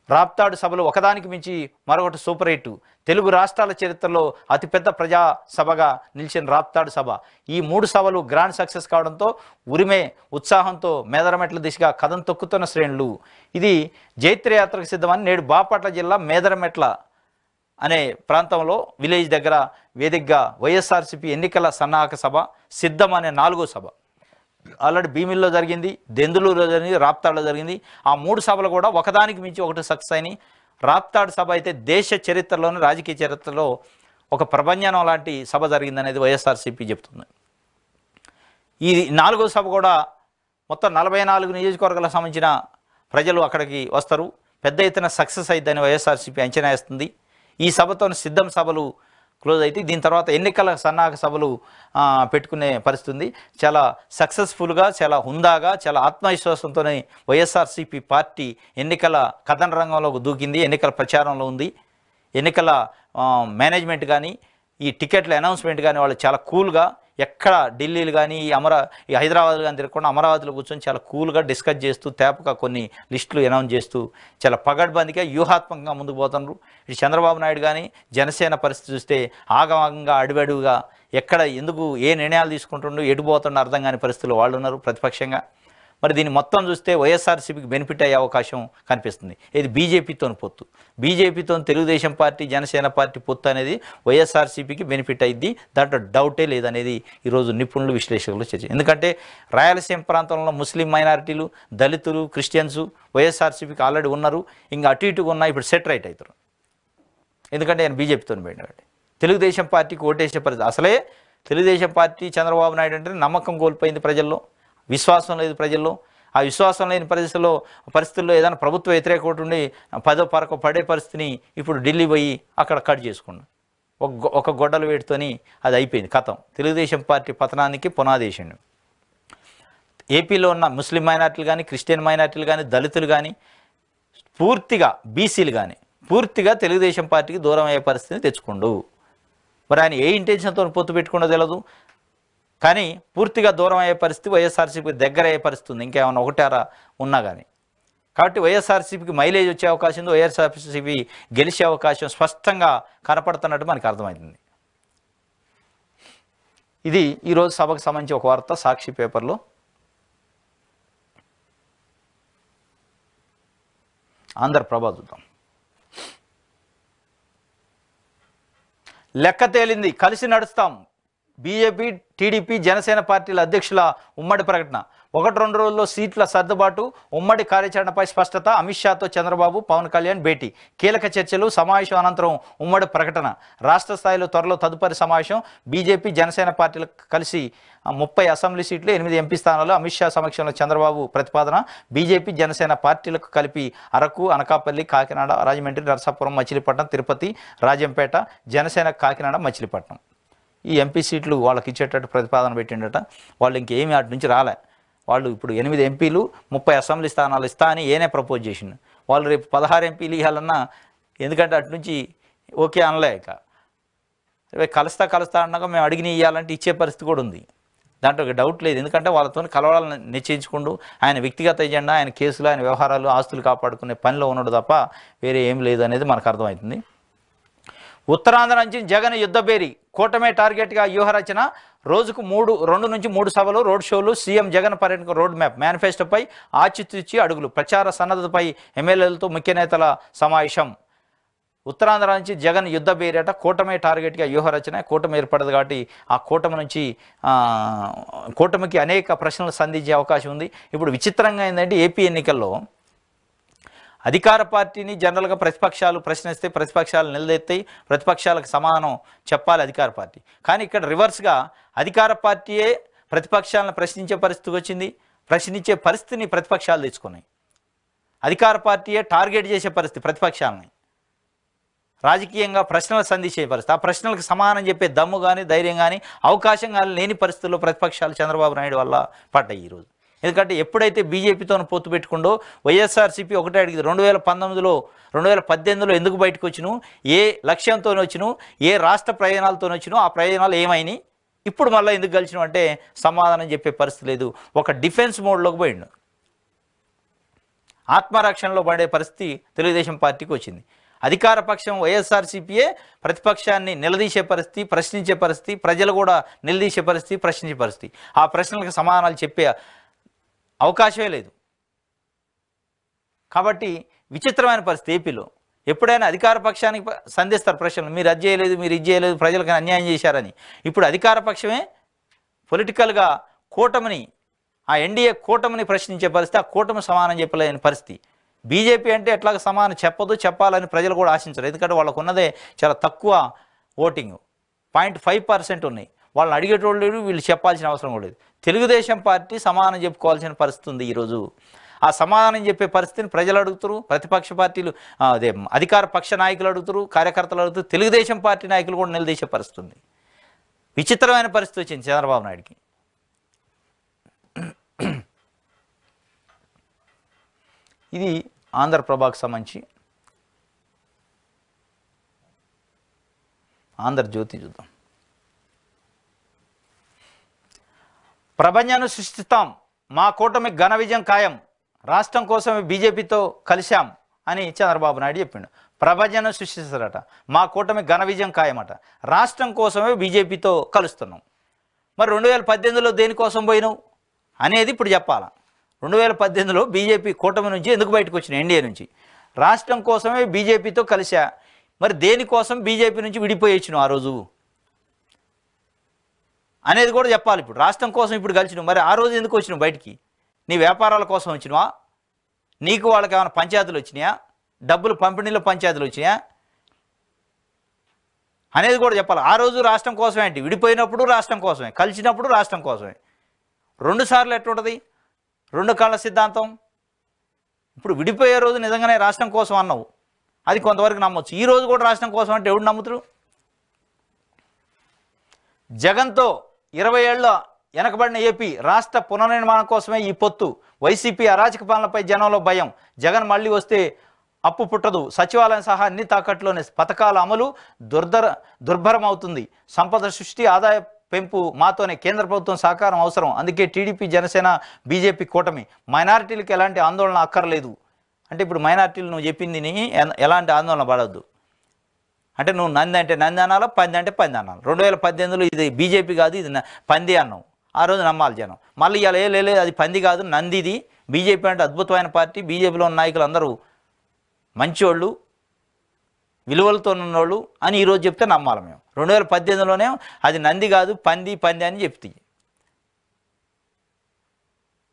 రాప్తాడు సభలు ఒకదానికి మించి మరొకటి సూపర్ హిట్. తెలుగు రాష్ట్రాల చరిత్రలో అతిపెద్ద ప్రజా సభగా నిలిచిన రాప్తాడు సభ. ఈ 3 సభలు గ్రాండ్ సక్సెస్ కావడంతో ఉరిమే ఉత్సాహంతో మేదరమెట్ల దిశగా కథం తొక్కుతున్న శ్రేణులు. ఇది జైత్రయాత్రకు సిద్ధమని నేడు బాపట్ల జిల్లా మేదరమెట్ల అనే ప్రాంతంలో విలేజ్ దగ్గర వేదికగా వైఎస్ఆర్సీపీ ఎన్నికల సన్నాహక సభ సిద్ధం అనే 4వ సభ. ఆల్రెడీ భీమిల్లో జరిగింది, దెందులూరులో జరిగింది, రాప్తాడులో జరిగింది. ఆ 3 సభలు కూడా ఒకదానికి మించి ఒకటి సక్సెస్ అయినాయి. రాప్తాడు సభ అయితే దేశ చరిత్రలోని రాజకీయ చరిత్రలో ఒక ప్రభంజనం లాంటి సభ జరిగిందనేది వైఎస్ఆర్సీపీ చెప్తుంది. ఈ 4వ సభ కూడా మొత్తం 44 నియోజకవర్గాలకు సంబంధించిన ప్రజలు అక్కడికి వస్తారు. పెద్ద ఎత్తున సక్సెస్ అయిద్దని వైఎస్ఆర్సీపీ అంచనా వేస్తుంది. ఈ సభతో సిద్ధం సభలు క్లోజ్ అయితే దీని తర్వాత ఎన్నికల సన్నాహక సభలు పెట్టుకునే పరిస్థితి ఉంది. చాలా సక్సెస్ఫుల్గా, చాలా హుందాగా, చాలా ఆత్మవిశ్వాసంతోనే వైఎస్ఆర్సీపీ పార్టీ ఎన్నికల కథన రంగంలోకి దూకింది, ఎన్నికల ప్రచారంలో ఉంది. ఎన్నికల మేనేజ్మెంట్ కానీ, ఈ టికెట్ల అనౌన్స్మెంట్ కానీ వాళ్ళు చాలా కూల్గా, ఎక్కడ ఢిల్లీలు కానీ ఈ హైదరాబాద్ కానీ తిరగకుండా అమరావతిలో కూర్చొని చాలా కూల్గా డిస్కస్ చేస్తూ తేపగా కొన్ని లిస్టులు అనౌన్స్ చేస్తూ చాలా పగడ్బందీగా వ్యూహాత్మకంగా ముందుకు పోతున్నారు. ఇటు చంద్రబాబు నాయుడు కానీ జనసేన పరిస్థితి చూస్తే ఆగమాగంగా అడుగడుగుగా ఎక్కడ ఎందుకు ఏ నిర్ణయాలు తీసుకుంటుండో ఎటుపోతుండో అర్థం కాని పరిస్థితుల్లో వాళ్ళు ఉన్నారు ప్రతిపక్షంగా. మరి దీన్ని మొత్తం చూస్తే వైఎస్ఆర్సీపీకి బెనిఫిట్ అయ్యే అవకాశం కనిపిస్తుంది. ఇది బీజేపీతో పొత్తు, బీజేపీతో తెలుగుదేశం పార్టీ జనసేన పార్టీ పొత్తు అనేది వైఎస్ఆర్సీపీకి బెనిఫిట్ అయింది, దాంట్లో డౌటే లేదనేది ఈరోజు నిపుణులు విశ్లేషకులు చర్చ. ఎందుకంటే రాయలసీమ ప్రాంతంలో ముస్లిం మైనారిటీలు, దళితులు, క్రిస్టియన్స్ వైఎస్ఆర్సీపీకి ఆల్రెడీ ఉన్నారు. ఇంకా అటు ఇటుగా ఉన్నా ఇప్పుడు సెట్ రైట్ అవుతారు. ఎందుకంటే ఆయన బీజేపీతో పోయినాడు. తెలుగుదేశం పార్టీకి ఓటేసే పరిస్థితి అసలే తెలుగుదేశం పార్టీ చంద్రబాబు నాయుడు అంటే నమ్మకం కోల్పోయింది ప్రజల్లో, విశ్వాసం లేదు ప్రజల్లో. ఆ విశ్వాసం లేని పరిస్థితుల్లో ఏదైనా ప్రభుత్వ వ్యతిరేక ఓటు ఉండి పడే పరిస్థితిని ఇప్పుడు ఢిల్లీ పోయి అక్కడ కట్ చేసుకున్నాం. ఒక గొడ్డల వేడితోని అది అయిపోయింది కథం. తెలుగుదేశం పార్టీ పతనానికి పునాదేశండి. ఏపీలో ఉన్న ముస్లిం మైనార్టీలు కానీ, క్రిస్టియన్ మైనార్టీలు కానీ, దళితులు కానీ, పూర్తిగా బీసీలు కానీ పూర్తిగా తెలుగుదేశం పార్టీకి దూరం అయ్యే పరిస్థితిని తెచ్చుకోండు. మరి ఆయన ఏ ఇంటెన్షన్తో పొత్తు పెట్టుకుండో తెలియదు, కానీ పూర్తిగా దూరం అయ్యే పరిస్థితి, వైఎస్ఆర్సీపీకి దగ్గర అయ్యే పరిస్థితి ఉంది ఇంకేమైనా ఒకటారా ఉన్నా కానీ. కాబట్టి వైఎస్ఆర్సీపీకి మైలేజ్ వచ్చే అవకాశం ఉంది, వైఎస్ఆర్సీపీ గెలిచే అవకాశం స్పష్టంగా కనపడుతున్నట్టు మనకు అర్థమవుతుంది. ఇది ఈరోజు సభకు సంబంధించి ఒక వార్త సాక్షి పేపర్లో. ఆంధ్రప్రభ చూద్దాం. లెక్క తేలింది, కలిసి నడుస్తాం. బీజేపీ, టీడీపీ, జనసేన పార్టీల అధ్యక్షుల ఉమ్మడి ప్రకటన. 1-2 రోజుల్లో సీట్ల సర్దుబాటు, ఉమ్మడి కార్యాచరణపై స్పష్టత. అమిత్ షాతో చంద్రబాబు, పవన్ కళ్యాణ్ భేటీ. కీలక చర్చలు, సమావేశం అనంతరం ఉమ్మడి ప్రకటన. రాష్ట్ర స్థాయిలో త్వరలో తదుపరి సమావేశం. బీజేపీ, జనసేన పార్టీలకు కలిసి 30 అసెంబ్లీ సీట్లు, 8 ఎంపీ స్థానాలు. అమిత్ షా సమక్షంలో చంద్రబాబు ప్రతిపాదన. బీజేపీ, జనసేన పార్టీలకు కలిపి అరకు, అనకాపల్లి, కాకినాడ, రాజమండ్రి, నరసాపురం, మచిలీపట్నం, తిరుపతి, రాజంపేట. జనసేన కాకినాడ, మచిలీపట్నం. ఈ ఎంపీ సీట్లు వాళ్ళకి ఇచ్చేటట్టు ప్రతిపాదన పెట్టిండట. వాళ్ళు ఇంకేమీ అటు నుంచి రాలే. వాళ్ళు ఇప్పుడు 8 ఎంపీలు, 30 అసెంబ్లీ స్థానాలు ఇస్తా అని ఏనే ప్రపోజ్ చేసిండు. వాళ్ళు రేపు 16 ఎంపీలు ఇవ్వాలన్నా, ఎందుకంటే అటు నుంచి ఓకే అనలేక కలుస్తా అన్నాక మేము అడిగిన ఇవ్వాలంటే ఇచ్చే పరిస్థితి కూడా ఉంది. దాంట్లో ఒక డౌట్ లేదు. ఎందుకంటే వాళ్ళతో కలవాలని నిశ్చయించుకుంటూ ఆయన వ్యక్తిగత ఎజెండా, ఆయన కేసులు, ఆయన వ్యవహారాలు, ఆస్తులు కాపాడుకునే పనిలో ఉన్నాడు తప్ప వేరే ఏం లేదు అనేది మనకు అర్థమవుతుంది. ఉత్తరాంధ్ర నుంచి జగన్ యుద్ధబేరి, కూటమే టార్గెట్గా వ్యూహరచన. రోజుకు 2 నుంచి 3 సభలు, రోడ్ షోలు. సీఎం జగన్ పర్యటనకు రోడ్ మ్యాప్. మేనిఫెస్టోపై ఆచితూచి అడుగులు. ప్రచార సన్నద్ధతపై ఎమ్మెల్యేలతో ముఖ్య నేతల సమావేశం. ఉత్తరాంధ్ర నుంచి జగన్ యుద్ధబేరట. కూటమే టార్గెట్గా వ్యూహరచన. కూటమి ఏర్పడదు కాబట్టి ఆ కూటమి నుంచి కూటమికి అనేక ప్రశ్నలు సంధించే అవకాశం ఉంది. ఇప్పుడు విచిత్రంగా ఏంటంటే ఏపీ ఎన్నికల్లో అధికార పార్టీని జనరల్గా ప్రతిపక్షాలు ప్రశ్నిస్తే ప్రతిపక్షాలు నిలదెత్తాయి, ప్రతిపక్షాలకు సమాధానం చెప్పాలి అధికార పార్టీ. కానీ ఇక్కడ రివర్స్గా అధికార పార్టీయే ప్రతిపక్షాలను ప్రశ్నించే పరిస్థితికి వచ్చింది. ప్రశ్నించే పరిస్థితిని ప్రతిపక్షాలు తెచ్చుకున్నాయి. అధికార పార్టీయే టార్గెట్ చేసే పరిస్థితి ప్రతిపక్షాలని, రాజకీయంగా ప్రశ్నలు సంధించే పరిస్థితి. ఆ ప్రశ్నలకు సమాధానం చెప్పే దమ్ము కానీ, ధైర్యం కానీ, అవకాశం కానీ లేని పరిస్థితుల్లో ప్రతిపక్షాలు చంద్రబాబు నాయుడు వల్ల పడ్డాయి ఈరోజు. ఎందుకంటే ఎప్పుడైతే బీజేపీతో పొత్తు పెట్టుకుండో వైఎస్ఆర్సీపీ ఒకటే అడిగింది. 2019లో 2018లో ఎందుకు బయటకు వచ్చిను, ఏ లక్ష్యంతో వచ్చిను, ఏ రాష్ట్ర ప్రయోజనాలతో వచ్చినో ఆ ప్రయోజనాలు ఏమైనాయి, ఇప్పుడు మళ్ళీ ఎందుకు కలిసినాం అంటే సమాధానం చెప్పే పరిస్థితి లేదు. ఒక డిఫెన్స్ మోడ్లోకి పోయిండు. ఆత్మరక్షణలో పడే పరిస్థితి తెలుగుదేశం పార్టీకి వచ్చింది. అధికార పక్షం వైఎస్ఆర్సీపీయే ప్రతిపక్షాన్ని నిలదీసే పరిస్థితి, ప్రశ్నించే పరిస్థితి, ప్రజలు కూడా నిలదీసే పరిస్థితి, ప్రశ్నించే పరిస్థితి. ఆ ప్రశ్నలకు సమాధానాలు చెప్పే అవకాశమే లేదు. కాబట్టి విచిత్రమైన పరిస్థితి ఏపీలో. ఎప్పుడైనా అధికార పక్షానికి సంధిస్తారు ప్రశ్నలు, మీరు అది చేయలేదు, మీరు ఇది చేయలేదు, ప్రజలకు అన్యాయం చేశారని. ఇప్పుడు అధికార పక్షమే పొలిటికల్గా కూటమిని ఆ ఎన్డీఏ కూటమిని ప్రశ్నించే పరిస్థితి, ఆ కూటమి సమానం చెప్పలేని పరిస్థితి. బీజేపీ అంటే ఎట్లాగ సమానం చెప్పదు, చెప్పాలని ప్రజలు కూడా ఆశించరు. ఎందుకంటే వాళ్ళకు ఉన్నదే చాలా తక్కువ ఓటింగ్, 0.5% ఉన్నాయి. వాళ్ళని అడిగేటోళ్ళు లేరు, వీళ్ళు చెప్పాల్సిన అవసరం కూడా లేదు. తెలుగుదేశం పార్టీ సమానం చెప్పుకోవాల్సిన పరిస్థితి ఉంది ఈరోజు. ఆ సమాధానం చెప్పే పరిస్థితిని ప్రజలు అడుగుతారు, ప్రతిపక్ష పార్టీలు అదే అధికార పక్ష నాయకులు అడుగుతారు, కార్యకర్తలు అడుగుతారు, తెలుగుదేశం పార్టీ నాయకులు కూడా నిలదీసే పరిస్థితి ఉంది. విచిత్రమైన పరిస్థితి వచ్చింది చంద్రబాబు నాయుడికి. ఇది ఆంధ్రప్రభకు సంబంధించి. ఆంధ్రజ్యోతి చూద్దాం. ప్రపంచాన్ని సృష్టిస్తాం, మా కూటమి ఘన విజయం ఖాయం, రాష్ట్రం కోసమే బీజేపీతో కలిశాం అని చంద్రబాబు నాయుడు చెప్పిండు. ప్రపంచాన్ని సృష్టిస్తారట, మా కూటమి ఘన విజయం ఖాయమట, రాష్ట్రం కోసమే బీజేపీతో కలుస్తున్నాం. మరి 2018లో దేనికోసం పోయినావు అనేది ఇప్పుడు చెప్పాలా. 2018లో బీజేపీ కూటమి నుంచి ఎందుకు బయటకు వచ్చిన, ఎన్డీఏ నుంచి? రాష్ట్రం కోసమే బీజేపీతో కలిసా. మరి దేనికోసం బీజేపీ నుంచి విడిపోయి వచ్చినావు ఆ రోజు అనేది కూడా చెప్పాలి. ఇప్పుడు రాష్ట్రం కోసం ఇప్పుడు కలిసినావు, మరి ఆ రోజు ఎందుకు వచ్చినావు బయటికి? నీ వ్యాపారాల కోసం వచ్చినవా? నీకు వాళ్ళకి ఏమైనా పంచాయతీలు వచ్చినాయా? డబ్బులు పంపిణీలో పంచాయతీలు వచ్చినాయా అనేది కూడా చెప్పాలి. ఆ రోజు రాష్ట్రం కోసమే అంటే, విడిపోయినప్పుడు రాష్ట్రం కోసమే, కలిసినప్పుడు రాష్ట్రం కోసమే. 2 సార్లు ఎట్లుంటుంది? 2 కళ్ళ సిద్ధాంతం. ఇప్పుడు విడిపోయే రోజు నిజంగానే రాష్ట్రం కోసం అన్నావు, అది కొంతవరకు నమ్మొచ్చు. ఈ రోజు కూడా రాష్ట్రం కోసం అంటే ఎవడు నమ్ముతారు? జగన్తో 20 ఏళ్ల వెనకబడిన ఏపీ రాష్ట్ర పునర్నిర్మాణం కోసమే ఈ పొత్తు. వైసీపీ అరాచక పాలనపై జనంలో భయం. జగన్ మళ్ళీ వస్తే అప్పు పుట్టదు. సచివాలయం సహా అన్ని తాకట్లోనే పథకాల అమలు దుర్భరం అవుతుంది. సంపద సృష్టి, ఆదాయ పెంపు మాతోనే కేంద్ర ప్రభుత్వం సహకారం అవసరం. అందుకే టీడీపీ, జనసేన, బీజేపీ కూటమి. మైనారిటీలకు ఎలాంటి ఆందోళన అక్కర్లేదు అంటే, ఇప్పుడు మైనారిటీలు నువ్వు చెప్పింది ఎలాంటి ఆందోళన పడవద్దు అంటే, నువ్వు నంది అంటే నంది అనాలా, పంది అంటే పంది అనాలి. 2018లో ఇది బీజేపీ కాదు, ఇది పంది అన్నావు. ఆ రోజు నమ్మాలి జనం. మళ్ళీ ఇలా లేదు, అది పంది కాదు, నందిది. బీజేపీ అంటే అద్భుతమైన పార్టీ, బీజేపీలో ఉన్న నాయకులు అందరూ మంచోళ్ళు, విలువలతో ఉన్నోళ్ళు అని ఈరోజు చెప్తే నమ్మాలి మేము. 2018లోనే అది నంది కాదు, పంది అని చెప్తే,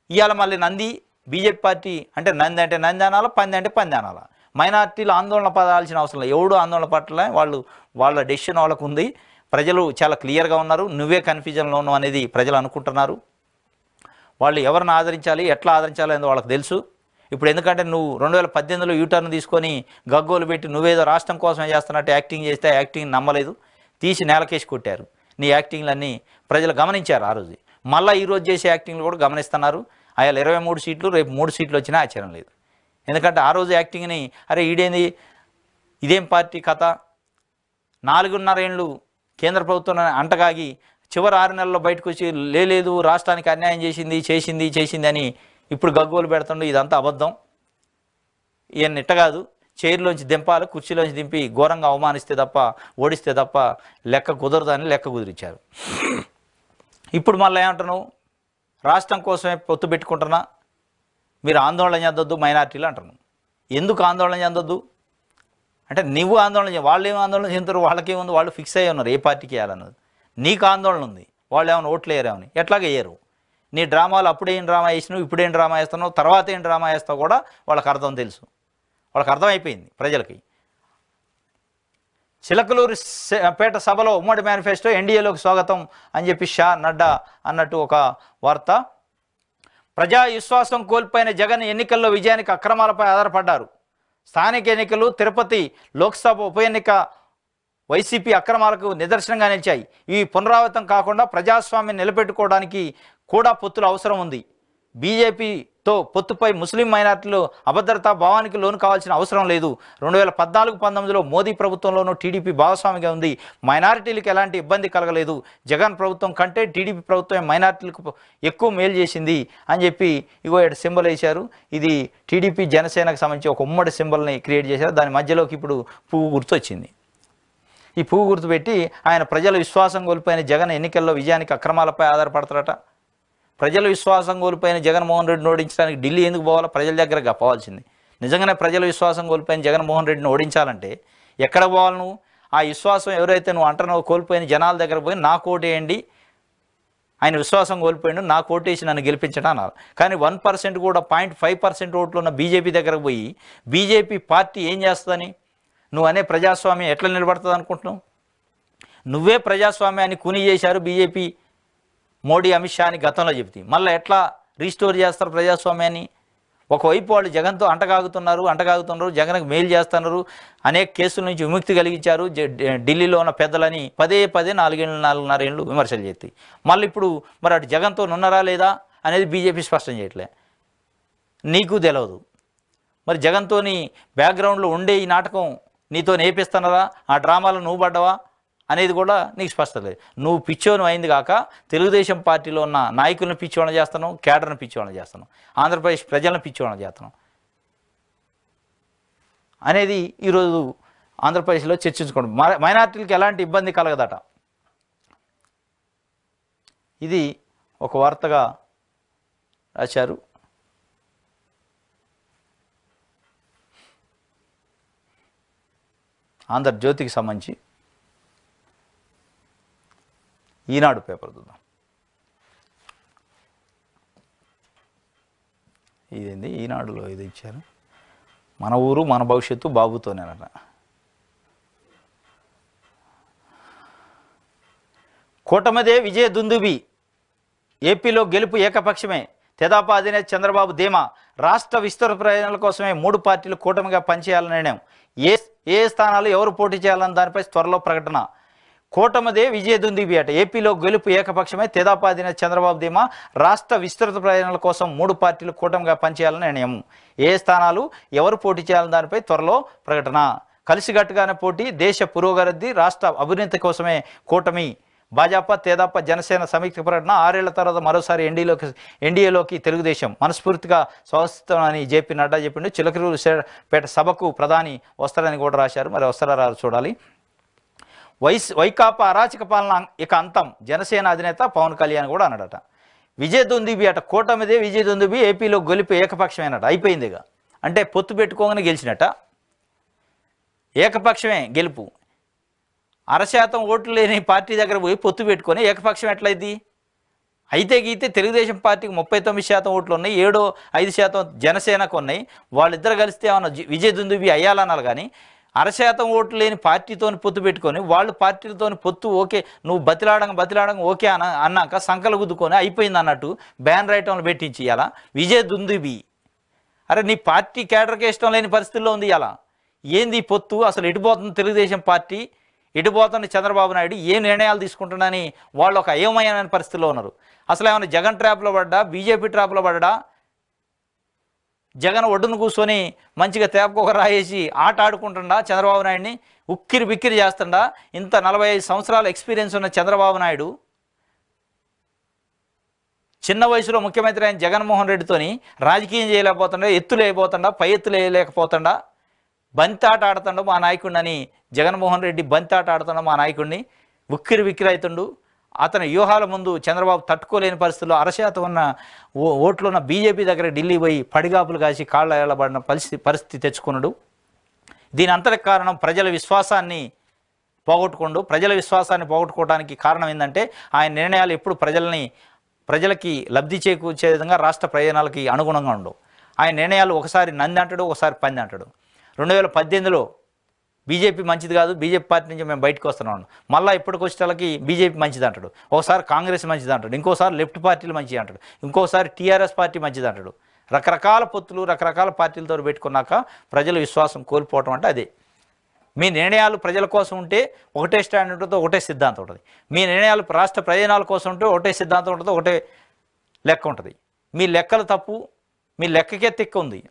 ఇవాళ మళ్ళీ నంది బీజేపీ పార్టీ అంటే నంది అంటే నంది అనాలా, పంది అంటే పంది అనాలా. మైనార్టీలు ఆందోళన పడాల్సిన అవసరం లేదు. ఎవడు ఆందోళన పట్టలే, వాళ్ళ డెసిషన్ వాళ్ళకు ఉంది. ప్రజలు చాలా క్లియర్గా ఉన్నారు. నువ్వే కన్ఫ్యూజన్లో ఉన్నావు అనేది ప్రజలు అనుకుంటున్నారు. వాళ్ళు ఎవరిని ఆదరించాలి, ఎట్లా ఆదరించాలి అనేది వాళ్ళకి తెలుసు. ఇప్పుడు ఎందుకంటే నువ్వు 2018లో యూటర్న్ తీసుకొని గగ్గోలు పెట్టి నువ్వేదో రాష్ట్రం కోసమే చేస్తున్నట్టు యాక్టింగ్ చేస్తే, యాక్టింగ్ నమ్మలేదు, తీసి నేలకేసి కొట్టారు. నీ యాక్టింగ్లన్నీ ప్రజలు గమనించారు ఆ రోజు. మళ్ళీ ఈరోజు చేసే యాక్టింగ్లు కూడా గమనిస్తున్నారు. అయాల 23 సీట్లు, రేపు 3 సీట్లు వచ్చినా ఆశ్చర్యం లేదు. ఎందుకంటే ఆ రోజు యాక్టింగ్ని, అరే ఈడేంది, ఇదేం పార్టీ కథ, 4.5 ఏళ్ళు కేంద్ర ప్రభుత్వం అంటగాగి చివరి 6 నెలల్లో బయటకు వచ్చి లేదు రాష్ట్రానికి అన్యాయం చేసింది అని ఇప్పుడు గగ్గోలు పెడుతుండే. ఇదంతా అబద్ధం. ఈయన ఇట్ట కాదు, చైర్లోంచి దింపాలి, కుర్చీలోంచి దింపి ఘోరంగా అవమానిస్తే తప్ప, ఓడిస్తే తప్ప లెక్క కుదరదని లెక్క కుదిరించారు. ఇప్పుడు మళ్ళీ ఏమంటున్నావు, రాష్ట్రం కోసమే పొత్తు పెట్టుకుంటున్నా, మీరు ఆందోళన చెందొద్దు మైనార్టీలు అంటున్నావు. ఎందుకు ఆందోళన చెందొద్దు అంటే, నువ్వు ఆందోళన వాళ్ళు ఏమి ఆందోళన చెందుతారు, వాళ్ళకేముంది, వాళ్ళు ఫిక్స్ అయ్యి ఉన్నారు ఏ పార్టీకి వేయాలన్నది. నీకు ఆందోళన ఉంది, వాళ్ళు ఏమైనా ఓట్లు వేయరేమని. ఎట్లాగ వేయరు. నీ డ్రామాలు అప్పుడేం డ్రామా వేసినావు, ఇప్పుడేం డ్రామా వేస్తున్నావు, తర్వాత ఏం డ్రామా వేస్తావు కూడా వాళ్ళకి అర్థం తెలుసు, వాళ్ళకి అర్థమైపోయింది ప్రజలకి. చిలకలూరి పేట సభలో ఉమ్మడి మేనిఫెస్టో, ఎన్డీఏలోకి స్వాగతం అని చెప్పి షా నడ్డా అన్నట్టు ఒక వార్త. ప్రజా విశ్వాసం కోల్పోయిన జగన్ ఎన్నికల్లో విజయానికి అక్రమాలపై ఆధారపడ్డారు. స్థానిక ఎన్నికలు, తిరుపతి లోక్సభ ఉప ఎన్నిక వైసీపీ అక్రమాలకు నిదర్శనంగా నిలిచాయి. ఇవి పునరావృతం కాకుండా ప్రజాస్వామ్యం నిలబెట్టుకోవడానికి కూడా పొత్తుల అవసరం ఉంది. బీజేపీతో పొత్తుపై ముస్లిం మైనార్టీలు అభద్రతా భావానికి లోను కావాల్సిన అవసరం లేదు. 2014-19లో మోదీ ప్రభుత్వంలోనూ టీడీపీ భాగస్వామిగా ఉంది. మైనారిటీలకు ఎలాంటి ఇబ్బంది కలగలేదు. జగన్ ప్రభుత్వం కంటే టీడీపీ ప్రభుత్వం మైనారిటీలకు ఎక్కువ మేలు చేసింది అని చెప్పి ఇగో ఇక్కడ సింబల్ వేశారు. ఇది టీడీపీ జనసేనకు సంబంధించి ఒక ఉమ్మడి సింబల్ని క్రియేట్ చేశారు. దాని మధ్యలోకి ఇప్పుడు పువ్వు గుర్తు వచ్చింది. ఈ పువ్వు గుర్తు పెట్టి ఆయన ప్రజల విశ్వాసం కోల్పోయిన జగన్ ఎన్నికల్లో విజయానికి అక్రమాలపై ఆధారపడతారట. ప్రజల విశ్వాసం కోల్పోయిన జగన్మోహన్ రెడ్డిని ఓడించడానికి ఢిల్లీ ఎందుకు పోవాలా, ప్రజల దగ్గర పోవాల్సింది. నిజంగానే ప్రజల విశ్వాసం కోల్పోయిన జగన్మోహన్ రెడ్డిని ఓడించాలంటే ఎక్కడ పోవాలి నువ్వు? ఆ విశ్వాసం ఎవరైతే నువ్వు అంటున్నావు కోల్పోయిన జనాల దగ్గర పోయి నాకు ఓటేయండి ఆయన విశ్వాసం కోల్పోయిండు, నాకు ఓటేసి నన్ను గెలిపించడం అన్నారు. కానీ 1% కూడా 0.5% ఓట్లు ఉన్న బీజేపీ దగ్గరకు పోయి బీజేపీ పార్టీ ఏం చేస్తుందని నువ్వు అనే ప్రజాస్వామ్యం ఎట్లా నిలబడుతుంది అనుకుంటున్నావు? నువ్వే ప్రజాస్వామ్యాన్ని కుని చేశారు బీజేపీ, మోడీ, అమిత్ షా అని గతంలో చెప్తే మళ్ళీ ఎట్లా రీస్టోర్ చేస్తారు ప్రజాస్వామ్యాన్ని? ఒకవైపు వాళ్ళు జగన్తో అంటగాగుతున్నారు, జగన్కి మెయిల్ చేస్తున్నారు, అనేక కేసుల నుంచి విముక్తి కలిగించారు, ఢిల్లీలో ఉన్న పెద్దలని పదే 4.5 ఏళ్ళు విమర్శలు చేస్తాయి. మళ్ళీ ఇప్పుడు మరి అటు జగన్తో ఉన్నారా లేదా అనేది బీజేపీ స్పష్టం చేయట్లే, నీకు తెలియదు. మరి జగన్తోని బ్యాక్గ్రౌండ్లో ఉండే ఈ నాటకం నీతో నేర్పిస్తున్నారా, ఆ డ్రామాలో నువ్వు పడ్డవా అనేది కూడా నీకు స్పష్టత లేదు. నువ్వు పిచ్చోను అయింది కాక తెలుగుదేశం పార్టీలో ఉన్న నాయకులను పిచ్చోళ్ళని చేస్తాను, కేడర్ని పిచ్చోళ్ళని చేస్తాను, ఆంధ్రప్రదేశ్ ప్రజలను పిచ్చోళ్ళని చేస్తాను అనేది ఈరోజు ఆంధ్రప్రదేశ్లో చర్చించుకోండి. మైనార్టీలకు ఎలాంటి ఇబ్బంది కలగదట. ఇది ఒక వార్తగా రాశారు. ఆంధ్రజ్యోతికి సంబంధించి ఈనాడు పేపర్ చూద్దాం. ఇదేంది ఈనాడులో ఇది ఇచ్చారు, మన ఊరు మన భవిష్యత్తు బాబుతోనేనట. కూటమిదే విజయ దుందుబి, ఏపీలో గెలుపు ఏకపక్షమే, తెదాపా అధినేత చంద్రబాబు ధీమా, రాష్ట్ర విస్తృత ప్రయోజనాల కోసమే 3 పార్టీలు కూటమిగా పనిచేయాలని నిర్ణయం, ఏ స్థానాలు ఎవరు పోటీ చేయాలని దానిపై త్వరలో ప్రకటన. కూటమిదే విజయ దుందుబి అట, ఏపీలో గెలుపు ఏకపక్షమే, తెదాపా అధినేత చంద్రబాబు ధీమా, రాష్ట్ర విస్తృత ప్రయోజనాల కోసం 3 పార్టీలు కూటమిగా పనిచేయాలని నిర్ణయం, ఏ స్థానాలు ఎవరు పోటీ చేయాలని దానిపై త్వరలో ప్రకటన. కలిసికట్టుగానే పోటీ, దేశ పురోగతి, రాష్ట్ర అభివృద్ధి కోసమే కూటమి. భాజపా, తెదాపా, జనసేన సంయుక్త ప్రకటన. 6 ఏళ్ల తర్వాత మరోసారి ఎన్డీఏలోకి తెలుగుదేశం మనస్ఫూర్తిగా స్వాగతిస్తామని జేపీ నడ్డా చెప్పిండు. చిలకలూరుపేట సభకు ప్రధాని వస్తారని కూడా రాశారు. మరి వస్తారా చూడాలి. వైకాపా అరాచక పాలన ఇక అంతం, జనసేన అధినేత పవన్ కళ్యాణ్ కూడా అన్నాడట. విజయ దుందుబి అట, కూటమిదే విజయ దుందుబి, ఏపీలో గెలుపు ఏకపక్షమేనట. అయిపోయిందిగా, అంటే పొత్తు పెట్టుకోగానే గెలిచినట, ఏకపక్షమే గెలుపు. 1% ఓట్లు లేని పార్టీ దగ్గర పోయి పొత్తు పెట్టుకొని ఏకపక్షం ఎట్లయింది? అయితే గీతే తెలుగుదేశం పార్టీకి 39% ఓట్లు ఉన్నాయి, 5% జనసేనకు ఉన్నాయి. వాళ్ళిద్దరు కలిస్తే ఏమన్నా విజయ దుందుబి అయ్యాలన్నారు. కానీ 1% ఓట్లు లేని పార్టీతో పొత్తు పెట్టుకొని వాళ్ళు పార్టీలతో పొత్తు ఓకే, నువ్వు బతిలాడంగా ఓకే అన్నాక సంకలు గుద్దుకొని అయిపోయింది అన్నట్టు బ్యాన్ రైటంలు పెట్టించి ఇలా విజయ దుందుబి. అరే నీ పార్టీ కేడర్కే ఇష్టం లేని పరిస్థితుల్లో ఉంది ఇలా. ఏంది పొత్తు? అసలు ఎటుపోతుంది తెలుగుదేశం పార్టీ, ఎటుపోతుంది చంద్రబాబు నాయుడు, ఏ నిర్ణయాలు తీసుకుంటున్నాని వాళ్ళు ఒక అయోమయమైన పరిస్థితిలో ఉన్నారు. అసలు ఏమైనా జగన్ ట్రాప్లో పడ్డా, బీజేపీ ట్రాప్లో పడ్డా, జగన్ ఒడ్డును కూర్చొని మంచిగా తేపకొక రాయేసి ఆట ఆడుకుంటుండా చంద్రబాబు నాయుడిని ఉక్కిరి బిక్కిరి చేస్తుండా? ఇంత 45 సంవత్సరాల ఎక్స్పీరియన్స్ ఉన్న చంద్రబాబు నాయుడు చిన్న వయసులో ముఖ్యమంత్రి అయిన జగన్మోహన్ రెడ్డితోని రాజకీయం చేయలేకపోతుండా, ఎత్తులు వేయబోతుండా, పై ఎత్తులు వేయలేకపోతుండా, బంతి ఆట ఆడుతుండో మా నాయకుడిని అని జగన్మోహన్ రెడ్డి బంతి ఆట ఆడుతుండో మా నాయకుడిని ఉక్కిరి బిక్కిరి అవుతుండు. అతని వ్యూహాల ముందు చంద్రబాబు తట్టుకోలేని పరిస్థితుల్లో 1% ఉన్న ఓట్లు ఉన్న బీజేపీ దగ్గర ఢిల్లీ పోయి పడిగాపులు కాసి కాళ్ళ ఏళ్ళబడిన పరిస్థితి తెచ్చుకున్నాడు. దీని అంతటికి కారణం ప్రజల విశ్వాసాన్ని పోగొట్టుకోవడానికి కారణం ఏంటంటే ఆయన నిర్ణయాలు ఎప్పుడు ప్రజలకి లబ్ధి చేకూర్చే విధంగా, రాష్ట్ర ప్రయోజనాలకి అనుగుణంగా ఉండవు. ఆయన నిర్ణయాలు ఒకసారి నంది అంటాడు, ఒకసారి పంది అంటాడు. 2018లో బీజేపీ మంచిది కాదు, బీజేపీ పార్టీ నుంచి మేము బయటకు వస్తున్నాం, మళ్ళీ ఇప్పటికి వచ్చేటలకి బీజేపీ మంచిది అంటాడు, ఒకసారి కాంగ్రెస్ మంచిది అంటాడు, ఇంకోసారి లెఫ్ట్ పార్టీలు మంచిది అంటాడు, ఇంకోసారి టీఆర్ఎస్ పార్టీ మంచిది అంటాడు. రకరకాల పొత్తులు, రకరకాల పార్టీలతో పెట్టుకున్నాక ప్రజల విశ్వాసం కోల్పోవటం అంటే అదే. మీ నిర్ణయాలు ప్రజల కోసం ఉంటే ఒకటే స్టాండ్ ఉంటుందో, ఒకటే సిద్ధాంతం ఉంటుంది. మీ నిర్ణయాలు రాష్ట్ర ప్రయోజనాల కోసం ఉంటే ఒకటే సిద్ధాంతం ఉంటుందో, ఒకటే లెక్క ఉంటుంది. మీ లెక్కలు తప్పు, మీ లెక్కకే తిక్క ఉంది.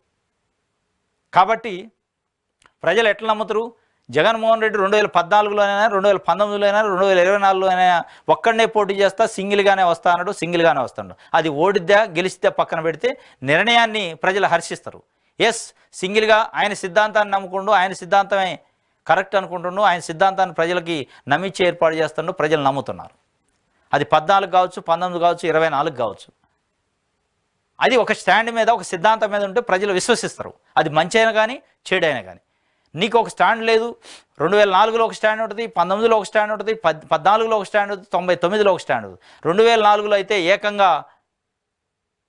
కాబట్టి ప్రజలు ఎట్లా నమ్ముతారు? జగన్మోహన్ రెడ్డి 2014లోనైనా, 2019లోనైనా, 2024లోనైనా ఒక్కడనే పోటీ చేస్తా, సింగిల్గానే వస్తాడు. అది ఓడిద్దా గెలిస్తే పక్కన పెడితే నిర్ణయాన్ని ప్రజలు హర్షిస్తారు. ఎస్, సింగిల్గా ఆయన సిద్ధాంతాన్ని నమ్ముకుంటూ, ఆయన సిద్ధాంతమే కరెక్ట్ అనుకుంటుండు, ఆయన సిద్ధాంతాన్ని ప్రజలకి నమ్మించి ఏర్పాటు చేస్తుండో ప్రజలు నమ్ముతున్నారు. అది 14 కావచ్చు, 19 కావచ్చు, 24 కావచ్చు. అది ఒక స్టాండ్ మీద, ఒక సిద్ధాంతం మీద ఉంటే ప్రజలు విశ్వసిస్తారు. అది మంచి అయినా కానీ, చెడు అయినా కానీ. నీకు ఒక స్టాండ్ లేదు. 2004లో ఒక స్టాండ్ ఉంటుంది, 19లో ఒక స్టాండ్ ఉంటుంది, 14లో ఒక స్టాండ్ ఉంటుంది, 99లో ఒక స్టాండ్ ఉంటుంది. 2004లో అయితే ఏకంగా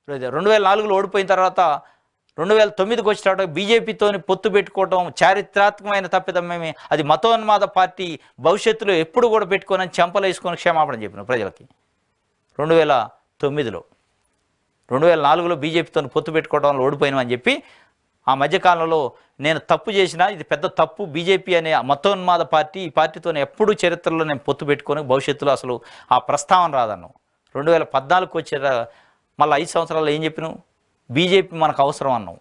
2004లో ఓడిపోయిన తర్వాత 2009కి వచ్చేటప్పుడు బీజేపీతో పొత్తు పెట్టుకోవడం చారిత్రాత్మకమైన తప్పిదమేమి. అది మతోన్మాద పార్టీ, భవిష్యత్తులో ఎప్పుడు కూడా పెట్టుకోనని చెంపలేసుకొని క్షమాపణ చెప్పిన ప్రజలకి 2009లో. 2004లో బీజేపీతో పొత్తు పెట్టుకోవడంలో ఓడిపోయినామని చెప్పి ఆ మధ్యకాలంలో నేను తప్పు చేసినా ఇది పెద్ద తప్పు, బీజేపీ అనే మతోన్మాద పార్టీ, ఈ పార్టీతో ఎప్పుడు చరిత్రలో నేను పొత్తు పెట్టుకొని భవిష్యత్తులో అసలు ఆ ప్రస్తావన రాదన్ను. 2014కి వచ్చే మళ్ళీ 5 సంవత్సరాల్లో ఏం చెప్పినావు? బీజేపీ మనకు అవసరం అన్నావు.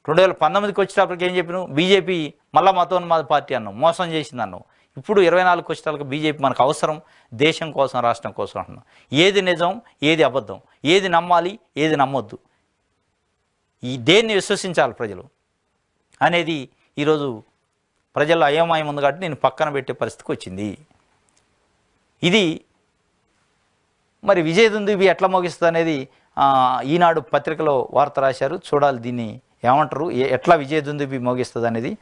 2019కి వచ్చేటప్పటికి ఏం చెప్పినావు? బీజేపీ మళ్ళీ మతోన్మాద పార్టీ అన్నావు, మోసం చేసింది అన్నావు. ఇప్పుడు 24కి వచ్చేటప్పటికి బీజేపీ మనకు అవసరం, దేశం కోసం, రాష్ట్రం కోసం అంటున్నాం. ఏది నిజం, ఏది అబద్ధం, ఏది నమ్మాలి, ఏది నమ్మొద్దు, ఈ దేన్ని విశ్వసించాలి ప్రజలు అనేది ఈరోజు ప్రజల్లో అయోమయం ఉంది కాబట్టి నేను పక్కన పెట్టే పరిస్థితికి వచ్చింది. ఇది మరి విజయదుందుభి ఎట్లా మోగిస్తుంది అనేది ఈనాడు పత్రికలో వార్త రాశారు. చూడాలి దీన్ని ఏమంటారు, ఎట్లా విజయదుందుభి మోగిస్తుంది అనేది.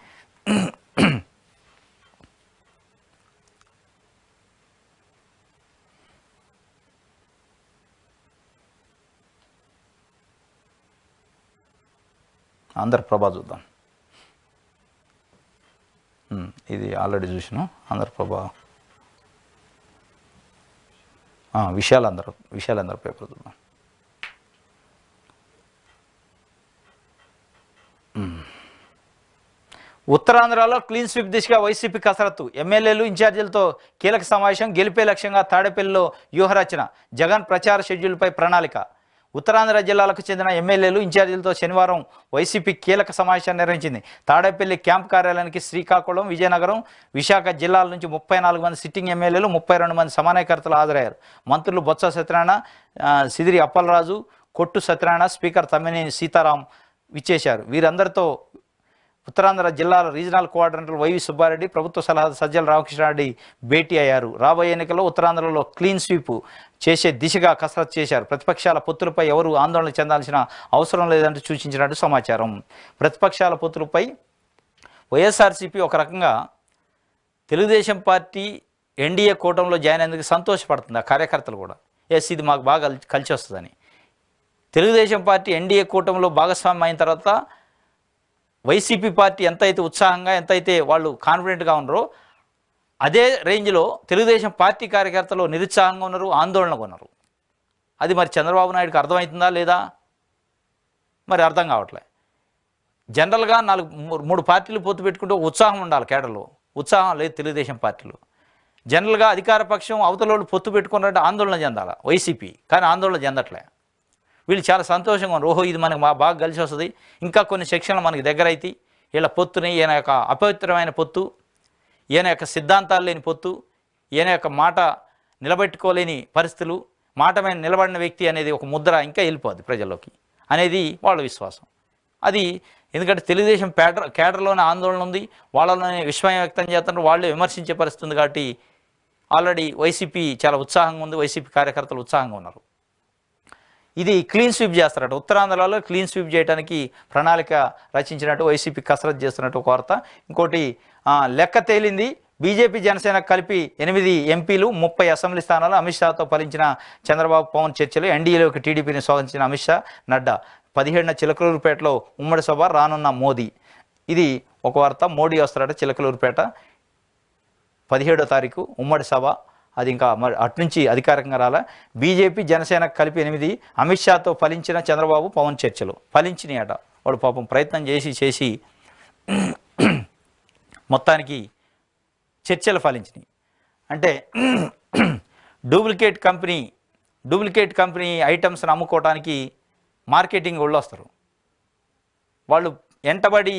ఆంధ్రప్రభ చూద్దాం. ఇది ఆల్రెడీ చూసినాం. ఆంధ్రప్రభ విశాలందరూ పేపర్ చూద్దాం. ఉత్తరాంధ్రలో క్లీన్ స్వీప్ దిశగా వైసీపీ కసరత్తు, ఎమ్మెల్యేలు ఇన్ఛార్జీలతో కీలక సమావేశం, గెలిపే లక్ష్యంగా తాడేపల్లిలో వ్యూహరచన, జగన్ ప్రచార షెడ్యూల్పై ప్రణాళిక. ఉత్తరాంధ్ర జిల్లాలకు చెందిన ఎమ్మెల్యేలు ఇన్ఛార్జీలతో శనివారం వైసీపీ కీలక సమావేశాన్ని నిర్వహించింది. తాడేపల్లి క్యాంప్ కార్యాలయానికి శ్రీకాకుళం, విజయనగరం, విశాఖ జిల్లాల నుంచి 34 మంది సిట్టింగ్ ఎమ్మెల్యేలు, 32 మంది సమన్వయకర్తలు హాజరయ్యారు. మంత్రులు బొత్స సత్యనారాయణ, సిదిరి అప్పలరాజు, కొట్టు సత్యనారాయణ, స్పీకర్ తమ్మినేని సీతారాం విచ్చేశారు. వీరందరితో ఉత్తరాంధ్ర జిల్లాల రీజనల్ కోఆర్డినేటర్ వైవి సుబ్బారెడ్డి, ప్రభుత్వ సలహాదారు సజ్జల రామకృష్ణారెడ్డి భేటీ అయ్యారు. రాబోయే ఎన్నికల్లో ఉత్తరాంధ్రలో క్లీన్ స్వీప్ చేసే దిశగా కసరత్తు చేశారు. ప్రతిపక్షాల పొత్తులపై ఎవరు ఆందోళన చెందాల్సిన అవసరం లేదంటూ సూచించినట్టు సమాచారం. ప్రతిపక్షాల పొత్తులపై వైఎస్ఆర్సీపీ ఒక రకంగా తెలుగుదేశం పార్టీ ఎన్డీఏ కూటమిలో జాయిన్ అయ్యేందుకు సంతోషపడుతుంది. ఆ కార్యకర్తలు కూడా ఇది మాకు బాగా కలిసి వస్తుందని. తెలుగుదేశం పార్టీ ఎన్డీఏ కూటమిలో భాగస్వామ్యం అయిన తర్వాత వైసీపీ పార్టీ ఎంతైతే ఉత్సాహంగా, ఎంతైతే వాళ్ళు కాన్ఫిడెంట్గా ఉన్నారో అదే రేంజ్లో తెలుగుదేశం పార్టీ కార్యకర్తలు నిరుత్సాహంగా ఉన్నారు, ఆందోళనగా ఉన్నారు. అది మరి చంద్రబాబు నాయుడుకి అర్థమవుతుందా లేదా మరి అర్థం కావట్లే. జనరల్గా 3 పార్టీలు పొత్తు పెట్టుకుంటే ఉత్సాహం ఉండాలి కేడర్లో, ఉత్సాహం లేదు తెలుగుదేశం పార్టీలో. జనరల్గా అధికార పక్షం అవతల పొత్తు పెట్టుకున్నట్టు ఆందోళన చెందాలి వైసీపీ, కానీ ఆందోళన చెందట్లే. వీళ్ళు చాలా సంతోషంగా ఉన్నారు. ఓహో ఇది మనకు బాగా కలిసి వస్తుంది, ఇంకా కొన్ని సెక్షన్లు మనకి దగ్గర అయితే వీళ్ళ పొత్తుని, ఈయన యొక్క అపవిత్రమైన పొత్తు, ఈయన యొక్క సిద్ధాంతాలు లేని పొత్తు, ఈయన యొక్క మాట నిలబెట్టుకోలేని పరిస్థితులు, మాట మీద నిలబడిన వ్యక్తి అనేది ఒక ముద్ర ఇంకా వెళ్ళిపోద్ది ప్రజల్లోకి అనేది వాళ్ళ విశ్వాసం. అది ఎందుకంటే తెలుగుదేశం కేడర్లోనే ఆందోళన ఉంది, వాళ్ళలోనే విస్మయం వ్యక్తం చేస్తున్నారు, వాళ్ళే విమర్శించే పరిస్థితి ఉంది. కాబట్టి ఆల్రెడీ వైసీపీ చాలా ఉత్సాహంగా ఉంది, వైసీపీ కార్యకర్తలు ఉత్సాహంగా ఉన్నారు. ఇది క్లీన్ స్వీప్ చేస్తారట. ఉత్తరాంధ్రలో క్లీన్ స్వీప్ చేయడానికి ప్రణాళిక రచించినట్టు వైసీపీ కసరత్తు చేస్తున్నట్టు ఒక వార్త. ఇంకోటి లెక్క తేలింది, బీజేపీ జనసేన కలిపి 8 ఎంపీలు, 30 అసెంబ్లీ స్థానాలు. అమిత్ షాతో ఫలించిన చంద్రబాబు పవన్ చర్చలు, ఎన్డీఏలోకి టీడీపీని స్వాగతించిన అమిత్ షా, నడ్డా. 17న చిలకలూరుపేటలో ఉమ్మడి సభ, రానున్న మోదీ. ఇది ఒక వార్త. మోడీ వస్తారట చిలకలూరుపేట 17వ తారీఖు ఉమ్మడి సభ. అది ఇంకా మరి అట్నుంచి అధికారికంగా రాలా. బీజేపీ జనసేన కలిపి 8, అమిత్ షాతో ఫలించిన చంద్రబాబు పవన్ చర్చలు. ఫలించినాయట, వాడు పాపం ప్రయత్నం చేసి మొత్తానికి చర్చలు ఫలించినాయి. అంటే డూప్లికేట్ కంపెనీ ఐటమ్స్ని అమ్ముకోవడానికి మార్కెటింగ్ వాళ్ళు వస్తారు. వాళ్ళు ఎంటబడి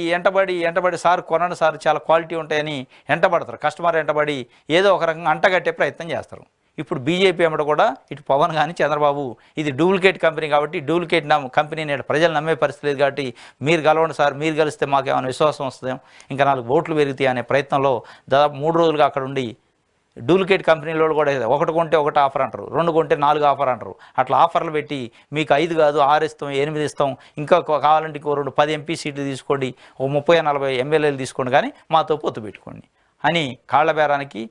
సార్ కొనండి సార్ చాలా క్వాలిటీ ఉంటాయని ఎంటబడతారు. కస్టమర్ ఎంటబడి ఏదో ఒక రకంగా అంటగట్టే ప్రయత్నం చేస్తారు. ఇప్పుడు బీజేపీ ఏమిటో కూడా ఇటు పవన్ కానీ చంద్రబాబు ఇది డూప్లికేట్ కంపెనీ కాబట్టి డూప్లికేట్ కంపెనీని ప్రజలు నమ్మే పరిస్థితి లేదు కాబట్టి మీరు గెలవండి సార్, మీరు గెలిస్తే మాకేమైనా విశ్వాసం వస్తుందేమో, ఇంకా 4 ఓట్లు పెరుగుతాయి అనే ప్రయత్నంలో దాదాపు 3 రోజులుగా అక్కడ ఉండి డూప్లికేట్ కంపెనీలో కూడా ఒకటి కొంటే ఒకటి ఆఫర్ అంటారు, 2 కొంటే 4 ఆఫర్ అంటారు. అట్లా ఆఫర్లు పెట్టి మీకు 5 కాదు 6 ఇస్తాం, 8 ఇస్తాం, ఇంకా కావాలంటే ఇంకో 10 ఎంపీ సీట్లు తీసుకోండి, ఓ 30-40 ఎమ్మెల్యేలు తీసుకోండి, కానీ మాతో పొత్తు పెట్టుకోండి అని కాళ్ళ బేరానికి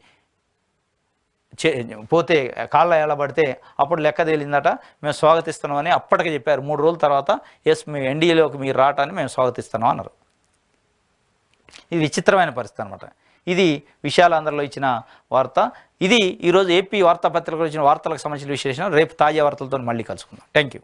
పోతే కాళ్ళ ఎలబడితే అప్పుడు లెక్క తేలిందట. మేము స్వాగతిస్తున్నామని అప్పటికి చెప్పారు. 3 రోజుల తర్వాత ఎస్ మీ ఎన్డీఏలోకి మీరు రావటాన్ని మేము స్వాగతిస్తున్నాం అన్నారు. ఇది విచిత్రమైన పరిస్థితి అనమాట. ఇది విశాలాంధ్రలో ఇచ్చిన వార్త. ఇది ఈరోజు ఏపీ వార్తాపత్రికలో ఇచ్చిన వార్తలకు సంబంధించిన విశ్లేషణ. రేపు తాజా వార్తలతో మళ్ళీ కలుసుకుందాం. Thank you.